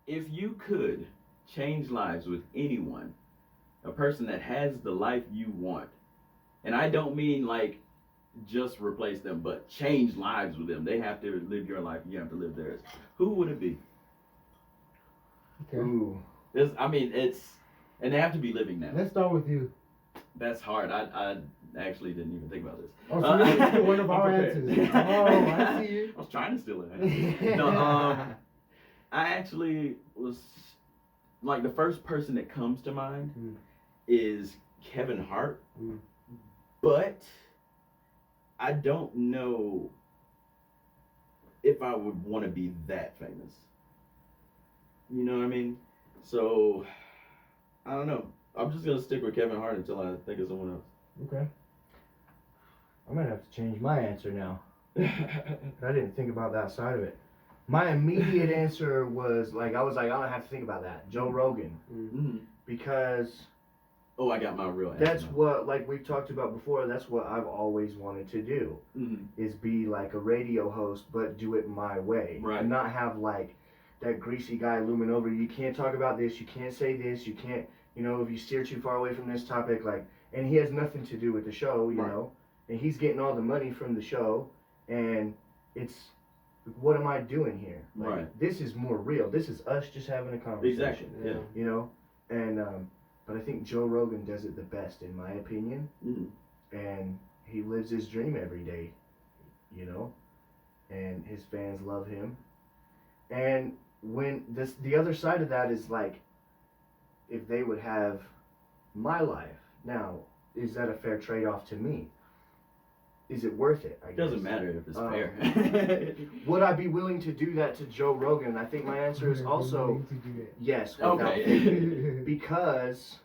if you could change lives with anyone, a person that has the life you want, and I don't mean like just replace them, but change lives with them. They have to live your life, you have to live theirs. Who would it be? Okay. Ooh. And they have to be living now. Let's start with you. That's hard. I actually didn't even think about this. Oh, so you're one of our answers. Oh, I see you. I was trying to steal it. No, I actually was like the first person that comes to mind is Kevin Hart, but I don't know if I would want to be that famous. You know what I mean? So I don't know. I'm just gonna stick with Kevin Hart until I think of someone else. Okay. I'm gonna have to change my answer now. I didn't think about that side of it. My immediate answer was I don't have to think about that. Joe Rogan. Mm-hmm. Because I got my real answer. That's what, like we've talked about before, that's what I've always wanted to do. Is be like a radio host, but do it my way. Right. And not have like that greasy guy looming over you. You can't talk about this, you can't say this, you can't, if you steer too far away from this topic, and he has nothing to do with the show, you know. And he's getting all the money from the show, and it's, what am I doing here? This is more real. This is us just having a conversation. Exactly. Yeah. And but I think Joe Rogan does it the best, in my opinion. And he lives his dream every day, and his fans love him. And when the other side of that is like, if they would have my life, now, is that a fair trade-off to me? Is it worth it? It doesn't matter if it's fair. Would I be willing to do that to Joe Rogan? I think my answer is also yes. Okay. Because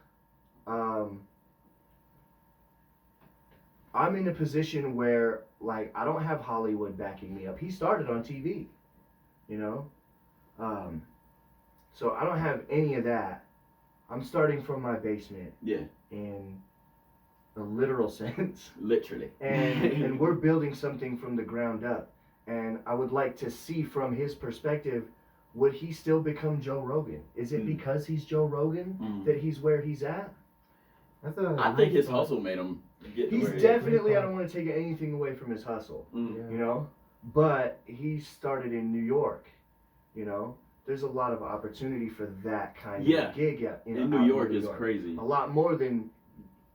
I'm in a position where I don't have Hollywood backing me up. He started on TV, so I don't have any of that. I'm starting from my basement. Yeah. In a literal sense. Literally. And we're building something from the ground up. And I would like to see from his perspective, would he still become Joe Rogan? Is it because he's Joe Rogan that he's where he's at? I think his hustle made him get He's definitely, I don't want to take anything away from his hustle, but he started in New York, There's a lot of opportunity for that kind of gig in New York is crazy. A lot more than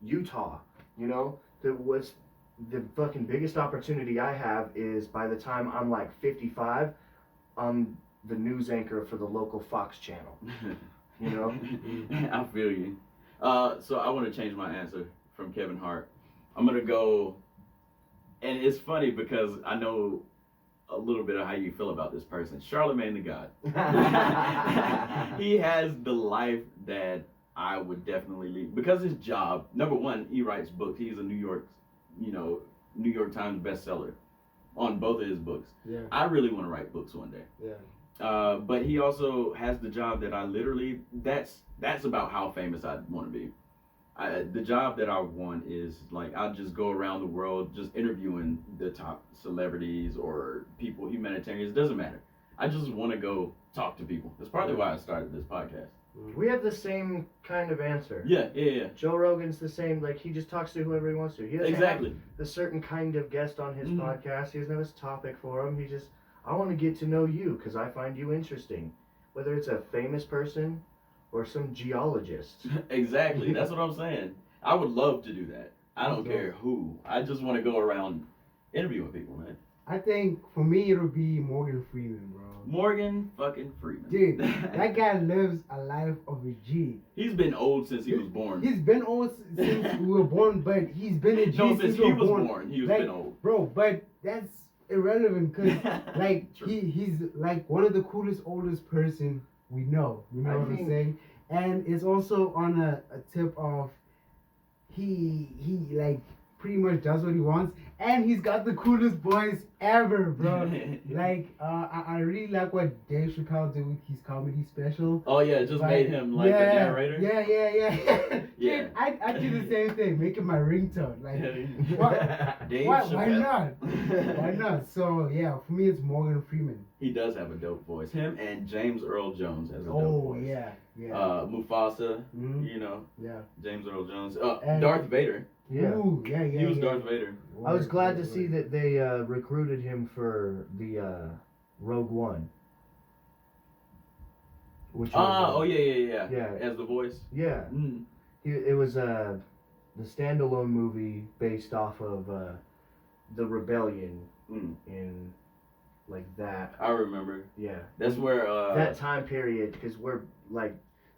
Utah, the fucking biggest opportunity I have is by the time I'm 55, I'm the news anchor for the local Fox channel. I feel you. So I want to change my answer from Kevin Hart. I'm gonna go, and it's funny because I know a little bit of how you feel about this person. Charlemagne the God. He has the life that I would definitely lead because his job. Number one, he writes books. He's a New York Times bestseller on both of his books. Yeah. I really want to write books one day. Yeah. But he also has the job that I literally. That's about how famous I want to be. The job that I want is like I'll just go around the world just interviewing the top celebrities or people, humanitarians, doesn't matter. I just want to go talk to people. That's partly why I started this podcast. We have the same kind of answer. Yeah. Joe Rogan's the same. Like he just talks to whoever he wants to. He doesn't have a certain kind of guest on his podcast. He doesn't have his topic for him. He just, I want to get to know you because I find you interesting. Whether it's a famous person or some geologist. Exactly. That's what I'm saying. I would love to do that. I don't care who. I just want to go around interviewing people, man. I think for me it'll be Morgan Freeman, bro. Morgan fucking Freeman. Dude, that guy lives a life of a G. He's been old since he was born. He's been old since we were born, but he's been a G since he was born. He's been old. Bro, but that's irrelevant because like he's like one of the coolest, oldest person we know. You know what I'm saying? And it's also on a tip of he like pretty much does what he wants, and he's got the coolest voice ever, bro. Like I really like what Dave Chappelle did with his comedy special. Oh yeah, it just made him like the narrator. Yeah. Yeah. Dude, I do the same thing, make it my ringtone. Like why not? Why not? So yeah, for me it's Morgan Freeman. He does have a dope voice. Him and James Earl Jones has a dope voice. Yeah. Mufasa, you know. Yeah. James Earl Jones. Darth Vader. Yeah. Ooh, yeah. He was Darth Vader. I was glad to see that they recruited him for the Rogue One. Yeah. As the voice. Yeah. It was the standalone movie based off of the rebellion in like that. I remember. Yeah. That's where that time period, because we're like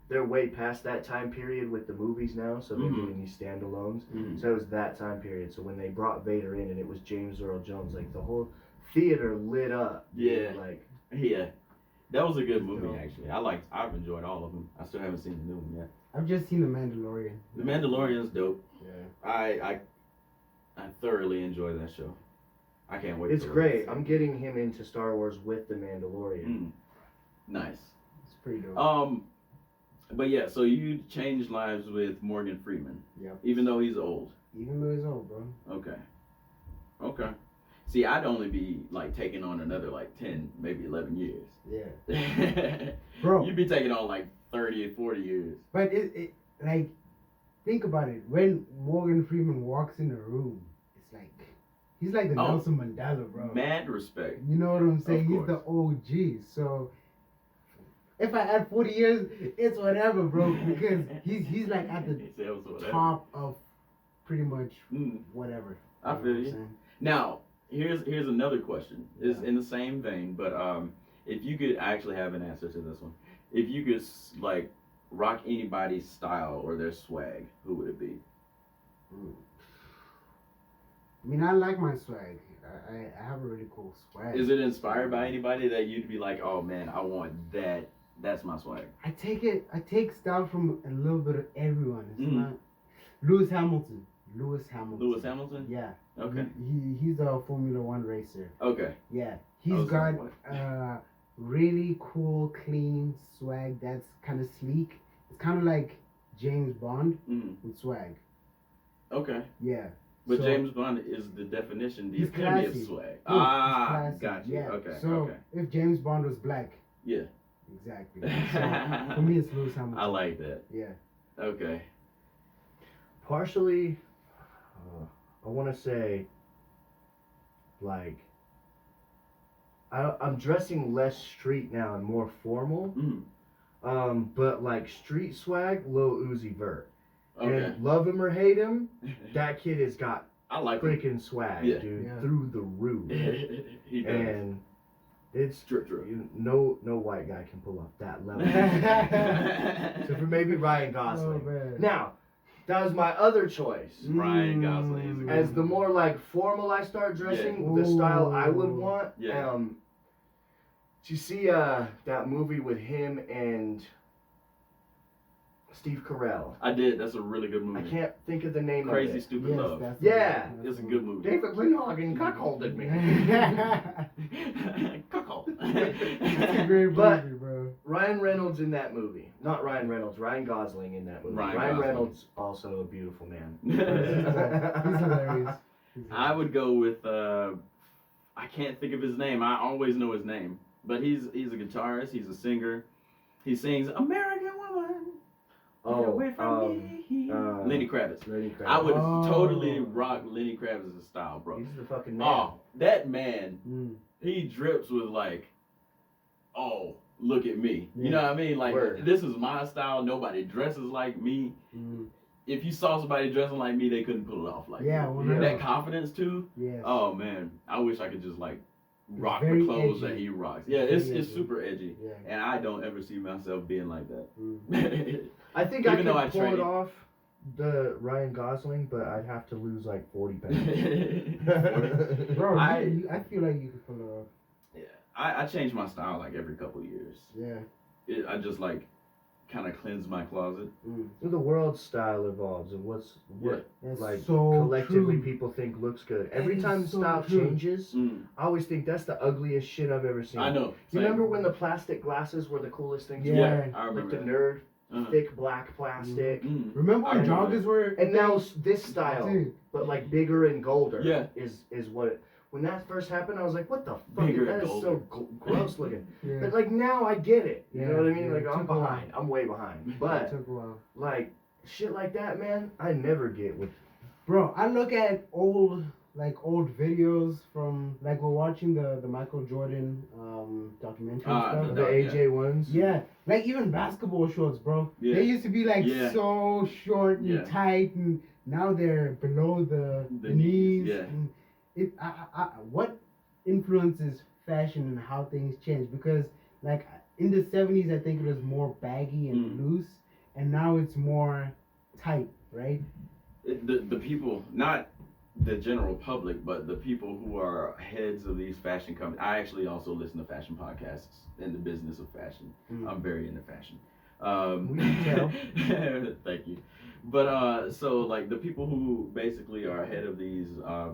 they're way past that time period with the movies now, so they're doing these standalones. So it was that time period. So when they brought Vader in and it was James Earl Jones, like the whole theater lit up. Yeah. Like that was a good movie actually. I've enjoyed all of them. I still haven't seen the new one yet. I've just seen The Mandalorian. The Mandalorian's dope. Yeah. I thoroughly enjoy that show. I can't wait. It's great. I'm getting him into Star Wars with The Mandalorian. Nice. It's pretty dope. But yeah, so you changed lives with Morgan Freeman. Yep. Even though he's old. Even though he's old, bro. Okay. See, I'd only be like taking on another like 10, maybe 11 years. Yeah. Bro. You'd be taking on like 30 or 40 years. But it like, think about it. When Morgan Freeman walks in the room, it's like, he's like the Nelson Mandela, bro. Mad respect. You know what I'm saying? He's the OG. So if I add 40 years, it's whatever, bro. Because he's like at the top of pretty much whatever. I feel you. Now, here's another question. It's in the same vein, but if you could actually have an answer to this one, if you could like rock anybody's style or their swag, who would it be? I mean, I like my swag. I have a really cool swag. Is it inspired by anybody that you'd be like, oh man, I want that? That's my swag. I take style from a little bit of everyone. It's not Lewis Hamilton. Lewis Hamilton? Yeah. Okay. He's a Formula One racer. Okay. Yeah. He's got really cool, clean swag that's kind of sleek. It's kind of like James Bond with swag. Okay. Yeah. But James Bond is the definition, the epitome of swag. Gotcha. Yeah. Okay. So if James Bond was black. Yeah. Exactly. So for me, it's Lewis Hamilton. I like that. Yeah. Okay. Partially, I want to say, like, I'm dressing less street now and more formal. But like street swag, Lil Uzi Vert. Okay. And love him or hate him, that kid has got freaking swag, dude, through the roof. He does. And it's true. No white guy can pull off that level. So for maybe Ryan Gosling. Oh, now, That was my other choice. Ryan Gosling. As the more like formal I start dressing, the style I would want. Yeah. Did you see that movie with him and Steve Carell? I did. That's a really good movie. I can't think of the name Crazy of it. Stupid Love. Yeah. It's a good movie. David Glenhagen cuckolded me. Cuckold. It's a great But- movie, bro. Ryan Reynolds in that movie. Not Ryan Reynolds, Ryan Gosling in that movie. Ryan Reynolds, also a beautiful man. He's hilarious. I would go with I can't think of his name. I always know his name. But he's a guitarist, he's a singer. He sings American Woman. Get away from me. Lenny Kravitz. Lenny Kravitz. I would totally rock Lenny Kravitz's style, bro. He's the fucking man. Oh, that man, he drips with like, oh, look at me. You know what I mean? Like, this is my style. Nobody dresses like me. If you saw somebody dressing like me, they couldn't pull it off like me. That confidence too. Yes. Oh man, I wish I could just like rock very the clothes edgy. that he rocks. Yeah, it's edgy. super edgy, Yeah. and I don't ever see myself being like that. I think Even though I I could pull train. it off, the Ryan Gosling, but I'd have to lose like 40 pounds. Bro, I I feel like you could pull it off. Yeah, I change my style like every couple years. Yeah. I just like kind of cleanse my closet. The world's style evolves, and what That's like so collectively true. people think looks good. Every That time is so style true. changes, I always think that's the ugliest shit I've ever seen. I know. You remember when the plastic glasses were the coolest things? Yeah. I Like remember the that. nerd, thick black plastic. Remember when I remember joggers were? And now this style, Dude. but like bigger and golder, Yeah. is what it, when that first happened, I was like, what the fuck? Bigger That and is so gross looking. Yeah. But like now I get it. You know what I mean? Yeah, Like it I'm took a while. behind. I'm way behind. It But took a while. like shit like that, man, I never get with. Bro, I look at old videos from like we're watching the Michael Jordan documentary and stuff. The AJ ones. Yeah, like even basketball shorts, bro. Yeah. They used to be like Yeah. so short and Yeah. tight, and now they're below the knees. yeah. And what influences fashion and how things change? Because like in the 70s, I think it was more baggy and loose, and now it's more tight, right? The people, not the general public, but the people who are heads of these fashion companies. I actually also listen to fashion podcasts in the business of fashion. I'm very into fashion. We can tell. Thank you. But so like the people who basically are head of these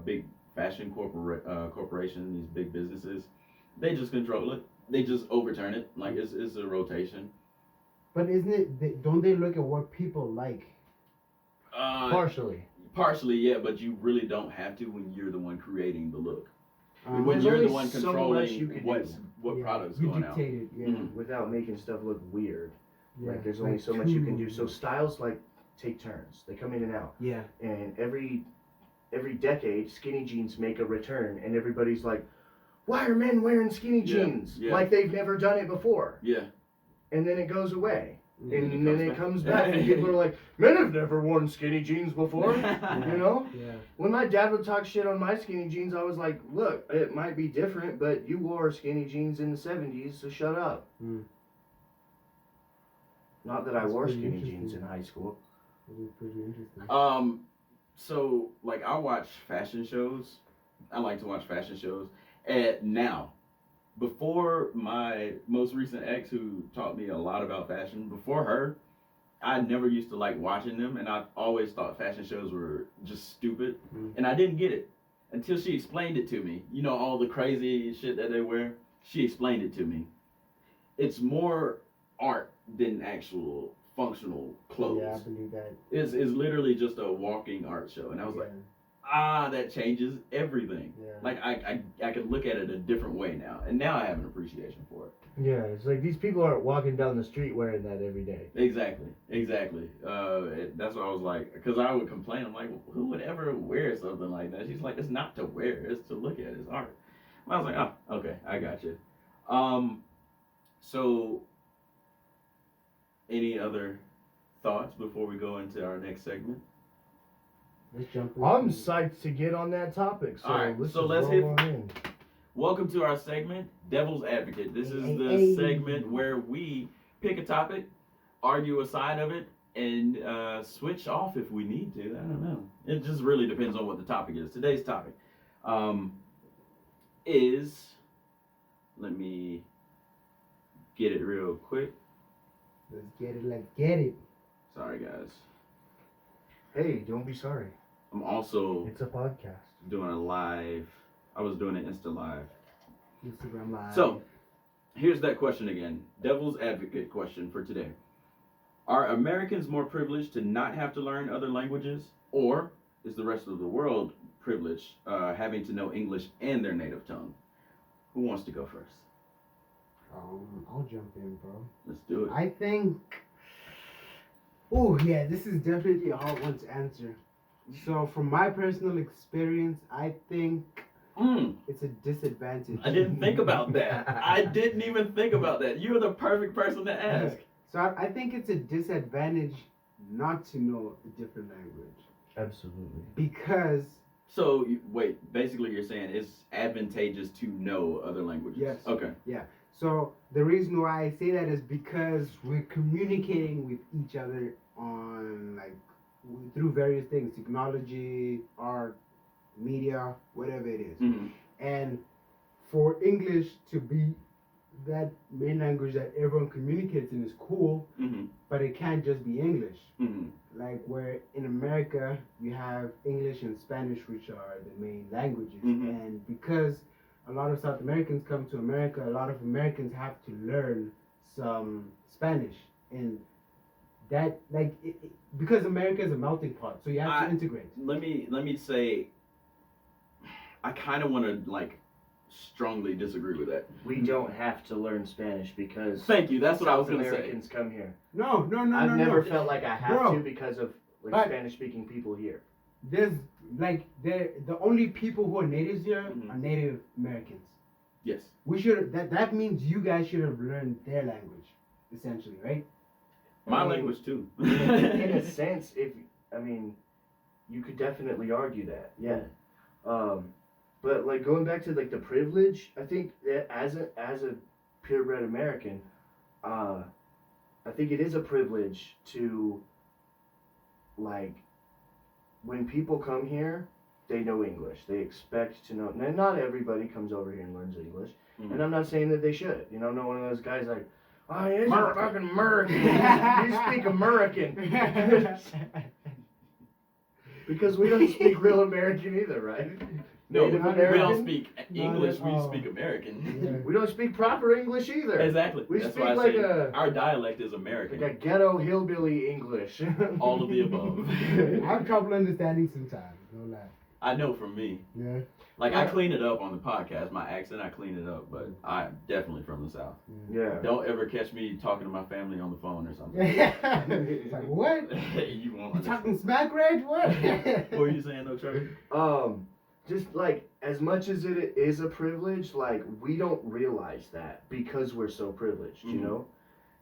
big fashion corporations, these big businesses, they just control it. They just overturn it. Like it's a rotation. But isn't it? Don't they look at what people like? Partially, yeah, but you really don't have to when you're the one creating the look. When There's you're the only one so controlling much you can what Yeah, product's you going out. dictate it, yeah. Without making stuff look weird. Yeah, Like there's like only so much you can too- do. So styles like take turns. They come in and out. Yeah. And every decade, skinny jeans make a return, and everybody's like, "Why are men wearing skinny jeans? yeah. Like they've never done it before." Yeah. And then it goes away, And and then it comes back, and people are like, "Men have never worn skinny jeans before." You know? Yeah. When my dad would talk shit on my skinny jeans, I was like, "Look, it might be different, but you wore skinny jeans in the '70s, so shut up." Not that I That's wore pretty skinny jeans interesting. in high school. It is pretty interesting. So like I watch fashion shows. I like to watch fashion shows. And now, before my most recent ex, who taught me a lot about fashion, before her, I never used to like watching them, and I always thought fashion shows were just stupid, and I didn't get it until she explained it to me. You know, all the crazy shit that they wear. She explained it to me. It's more art than actual functional clothes. Yeah, I believe that. It's literally just a walking art show, and I was like, that changes everything. Yeah. Like I can look at it a different way now, and now I have an appreciation for it. Yeah, it's like these people aren't walking down the street wearing that every day. Exactly. That's what I was like, because I would complain. I'm like, who would ever wear something like that? She's like, it's not to wear, it's to look at. It's art. I was like, oh, okay, I got you. So, any other thoughts before we go into our next segment? Let's jump in. I'm psyched to get on that topic. So All right, let's so just let's roll on in. Welcome to our segment, Devil's Advocate. This is the Hey. segment where we pick a topic, argue a side of it, and switch off if we need to. I don't know. It just really depends on what the topic is. Today's topic is, let me get it real quick. Let's get it. Sorry, guys. Hey, don't be sorry. I'm also It's a podcast. doing a live. I was doing an Insta live. Instagram live. So, here's that question again. Devil's advocate question for today. Are Americans more privileged to not have to learn other languages, or is the rest of the world privileged having to know English and their native tongue? Who wants to go first? I'll jump in, bro. Let's do it. I think. Oh yeah, this is definitely a hard one to answer. So, from my personal experience, I think it's a disadvantage. I didn't think about that. I didn't even think about that. You're the perfect person to ask. So I think it's a disadvantage not to know a different language. Absolutely. Because. So, wait, basically you're saying it's advantageous to know other languages? Yes. Okay. Yeah. So the reason why I say that is because we're communicating with each other on through various things, technology, art, media, whatever it is. Mm-hmm. And for English to be that main language that everyone communicates in is cool, but it can't just be English. Like where in America you have English and Spanish, which are the main languages, and because a lot of South Americans come to America, a lot of Americans have to learn some Spanish, and that because America is a melting pot, so you have to integrate. Let me say, I kind of want to strongly disagree with that. We don't have to learn Spanish because. Thank you. That's what I was going to say. Americans come here. No. I've never felt like I have Bro. to because of Spanish-speaking people here. There's the only people who are natives here are Native Americans. Yes. We should that means you guys should have learned their language, essentially, right? My language too. In a sense, you could definitely argue that, yeah. But going back to the privilege, I think that as a purebred American, I think it is a privilege to when people come here, they know English. They expect to know. Now, not everybody comes over here and learns English, and I'm not saying that they should. Not one of those guys oh, you're a fucking American. You speak American. Because we don't speak real American either, right? No, we American? don't speak English, we speak American. Yeah. We don't speak proper English either. Exactly. We That's speak why I say our dialect is American. like a ghetto hillbilly English. All of the above. I have trouble understanding sometimes, no lie. I know from me. Yeah. I clean it up on the podcast, my accent, I clean it up, but I'm definitely from the South. Yeah. Don't ever catch me talking to my family on the phone or something. It's like, what? You won't You talking smack, Reg? What? What were you saying though, Trey? Just as much as it is a privilege, we don't realize that because we're so privileged,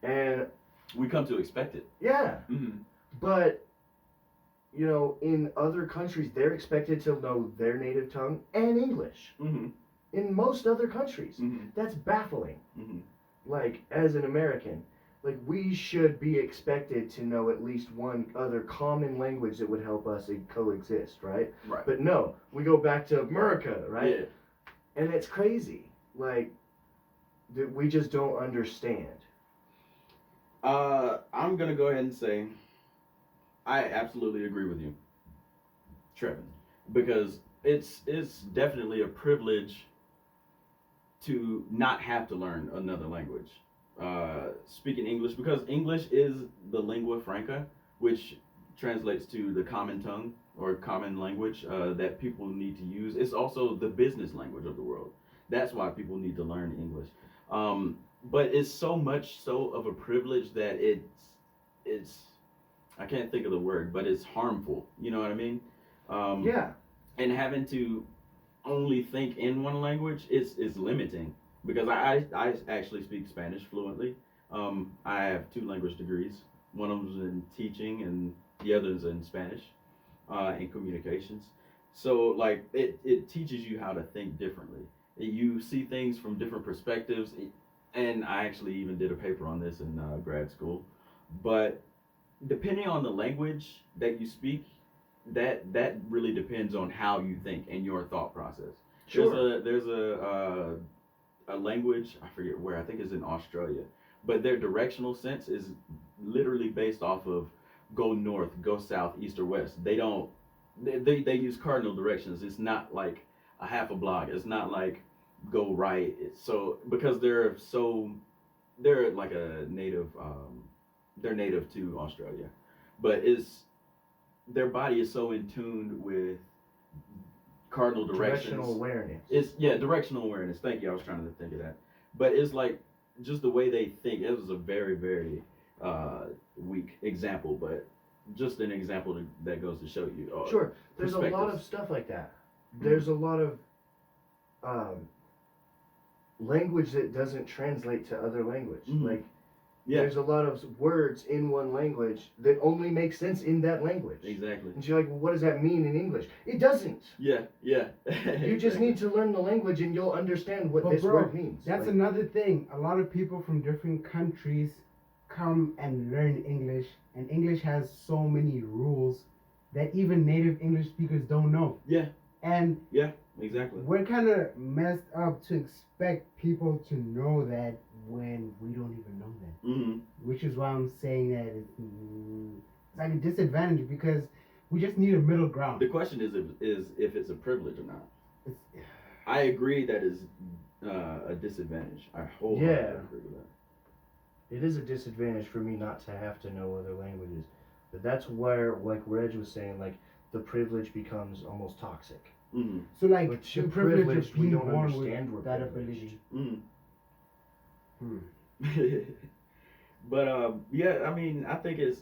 and we come to expect it. Yeah. Mm-hmm. But in other countries, they're expected to know their native tongue and English. Mm-hmm. In most other countries, Mm-hmm. that's baffling. Mm-hmm. As an American, we should be expected to know at least one other common language that would help us coexist, right? Right. But no, we go back to America, right? Yeah. And it's crazy, that we just don't understand. I'm gonna go ahead and say I absolutely agree with you, Trevin, because it's definitely a privilege to not have to learn another language. Speaking English, because English is the lingua franca, which translates to the common tongue or common language that people need to use. It's also the business language of the world. That's why people need to learn English. But it's so much so of a privilege that it's I can't think of the word, but it's harmful. You know what I mean? Yeah. And having to only think in one language is limiting, because I actually speak Spanish fluently. I have 2 language degrees. One of them is in teaching and the other is in Spanish, in communications. So it teaches you how to think differently. You see things from different perspectives, and I actually even did a paper on this in grad school. But depending on the language that you speak, that really depends on how you think and your thought process. Sure. There's a language, I forget where, I think it's in Australia, but their directional sense is literally based off of go north, go south, east or west. They don't they use cardinal directions. It's not like a half a block. It's not like go right. So because they're like a native they're native to Australia. But it's their body is so in tune with cardinal directions. Directional awareness. It's directional awareness. Thank you. I was trying to think of that. But it's like just the way they think. It was a very very weak example, but just an example that goes to show you. Sure. There's a lot of stuff like that. There's a lot of language that doesn't translate to other language. Like there's a lot of words in one language that only make sense in that language. Exactly. And you're like, well, what does that mean in English? It doesn't. Yeah. You just need to learn the language and you'll understand what this word means. That's another thing. A lot of people from different countries come and learn English, and English has so many rules that even native English speakers don't know. Yeah. And exactly. We're kind of messed up to expect people to know that when we don't even know that. Mm-hmm. Which is why I'm saying that it's like a disadvantage, because we just need a middle ground. The question is if it's a privilege or not. I agree that is a disadvantage. I wholeheartedly agree with that. It is a disadvantage for me not to have to know other languages. But that's where, like Reg was saying, like the privilege becomes almost toxic. Mm-hmm. So like the privilege, we don't understand with that ability. Mm-hmm. But I mean, I think it's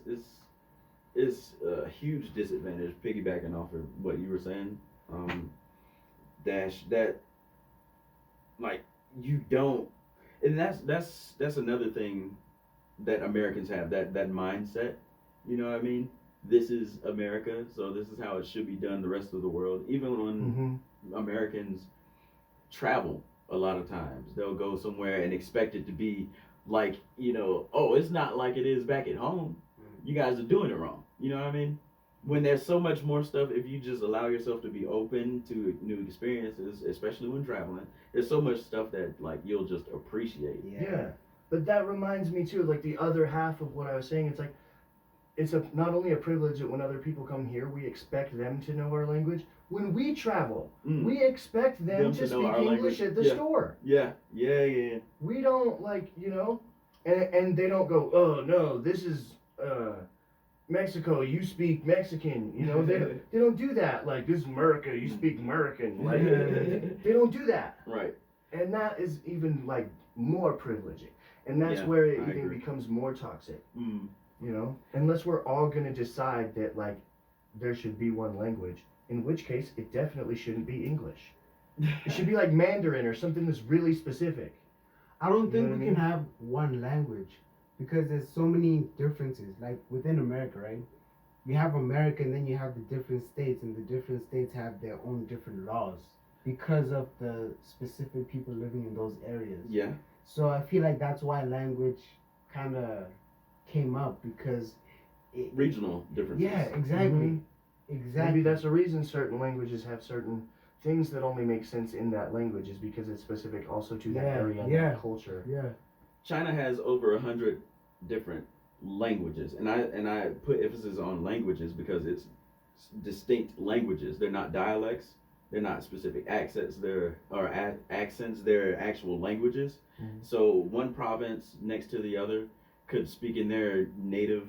a huge disadvantage. Piggybacking off of what you were saying, Dash, that like you don't, and that's another thing that Americans have, that mindset. You know what I mean? This is America, so this is how it should be done the rest of the world. Even when Americans travel, a lot of times they'll go somewhere and expect it to be like, oh, it's not like it is back at home. You guys are doing it wrong. You know what I mean? When there's so much more stuff, if you just allow yourself to be open to new experiences, especially when traveling, there's so much stuff that like you'll just appreciate. Yeah. But that reminds me too, like the other half of what I was saying, it's like it's not only a privilege that when other people come here, we expect them to know our language. When we travel, we expect them to speak English at the store. Yeah. We don't and they don't go, oh no, this is Mexico, you speak Mexican. They don't do that. Like, this is America, you speak American. Like, they don't do that. Right. And that is even like more privileging. And that's where it even becomes more toxic. Unless we're all gonna decide that like there should be one language, in which case it definitely shouldn't be English. It should be like Mandarin or something that's really specific. I don't think we can have one language, because there's so many differences. Like within America, right? You have America, and then you have the different states, and the different states have their own different laws because of the specific people living in those areas. Yeah. So I feel like that's why language kind of came up, because regional differences. Yeah, exactly. Exactly. Maybe that's the reason certain languages have certain things that only make sense in that language, is because it's specific also to that area and that culture. Yeah. China has over 100 different languages, and I put emphasis on languages because it's distinct languages. They're not dialects. They're not specific accents. They're actual languages. So one province next to the other could speak in their native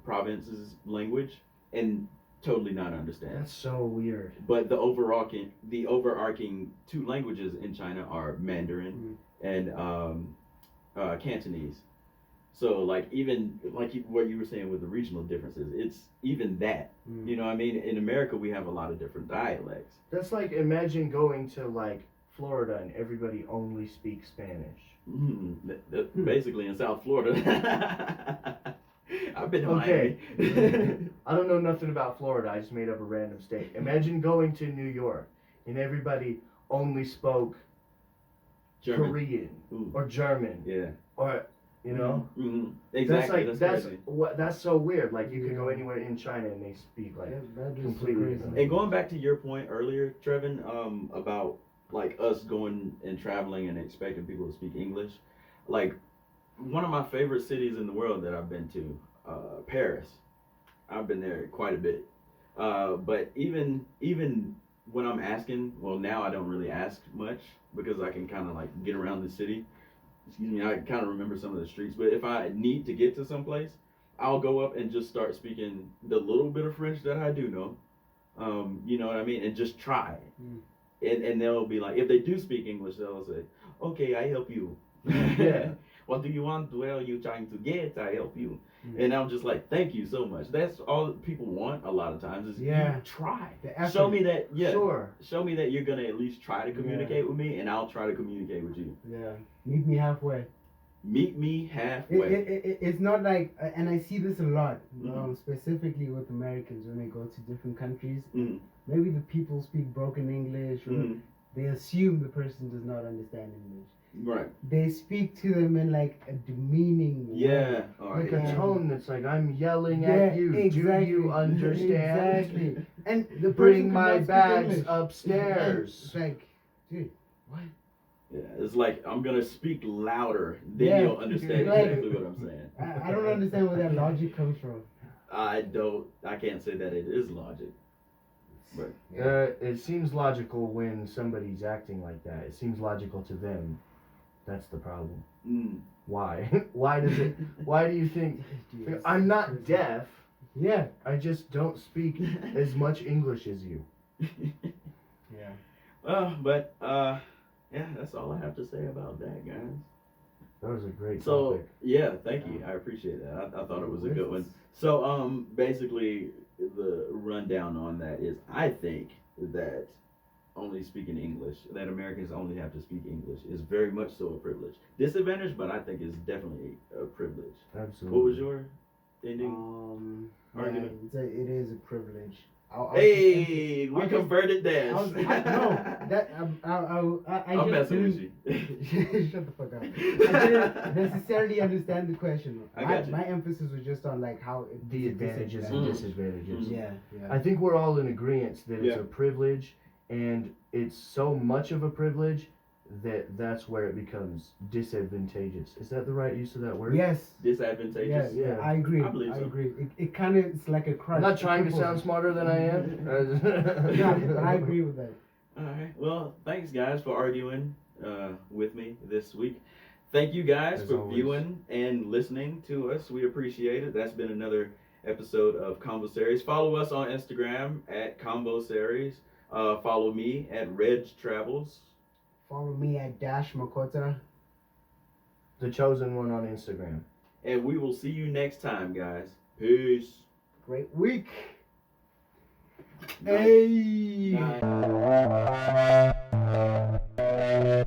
province's language and totally not understand. That's so weird. But the overarching two languages in China are Mandarin and Cantonese. So like, even like what you were saying with the regional differences, it's even that. You know what I mean? In America, we have a lot of different dialects. That's like, imagine going to like Florida and everybody only speaks Spanish. Basically in South Florida. I've been to Miami. Okay. I don't know nothing about Florida. I just made up a random state. Imagine going to New York and everybody only spoke German. Korean or German. Yeah. Or You know, exactly. That's so weird. Like you could go anywhere in China and they speak like completely. And going back to your point earlier, Trevin, about like us going and traveling and expecting people to speak English, like one of my favorite cities in the world that I've been to, Paris. I've been there quite a bit. But even when I'm asking, well, now I don't really ask much because I can kind of like get around the city. Excuse me, I kind of remember some of the streets. But if I need to get to some place, I'll go up and just start speaking the little bit of French that I do know. You know what I mean? And just try. And they'll be like, if they do speak English, they'll say, okay, I help you. Yeah. What do you want? Where are you trying to get? I help you. And I'm just like, thank you so much. That's all people want a lot of times is you try. Show me that, show me that you're going to at least try to communicate with me, and I'll try to communicate with you. Yeah. Meet me halfway. Meet me halfway. It's not like, and I see this a lot, specifically with Americans when they go to different countries. Maybe the people speak broken English, or they assume the person does not understand English. Right. They speak to them in like a demeaning way. Like a tone that's like, I'm yelling at you. Exactly. Do you understand? Exactly. And the bring my bags upstairs. It's like, dude, what? Yeah, it's like, I'm going to speak louder, then you'll understand exactly what I'm saying. I don't understand where that logic comes from. I can't say that it is logic. But it seems logical when somebody's acting like that. It seems logical to them. That's the problem. Why? Why do you think? I'm not deaf. Yeah. I just don't speak as much English as you. Yeah. Well, but yeah, that's all I have to say about that, guys. That was a great topic. So, yeah, thank you. I appreciate that. I thought it was a good one. So, basically, the rundown on that is, I think that only speaking English, that Americans only have to speak English, is very much so a privilege. Disadvantage, but I think it's definitely a privilege. Absolutely. What was your ending argument? Yeah, it is a privilege. We converted that. I'm messing with you. Shut the fuck up. I didn't necessarily understand the question. My emphasis was just on like how the advantages and disadvantages. Yeah. I think we're all in agreement that it's a privilege, and it's so much of a privilege that's where it becomes disadvantageous. Is that the right use of that word? Yes. Disadvantageous? Yeah. I agree. I believe so. Agree. It kind of, it's like a crutch. I'm not trying to sound smarter than I am. No, I agree with that. All right. Well, thanks guys for arguing with me this week. Thank you guys for viewing and listening to us. We appreciate it. That's been another episode of Convosaries. Follow us on Instagram at Convosaries. Follow me at Reg Travels. Follow me at Dash Makota. The chosen one on Instagram. And we will see you next time, guys. Peace. Great week. Nice. Hey. Nice.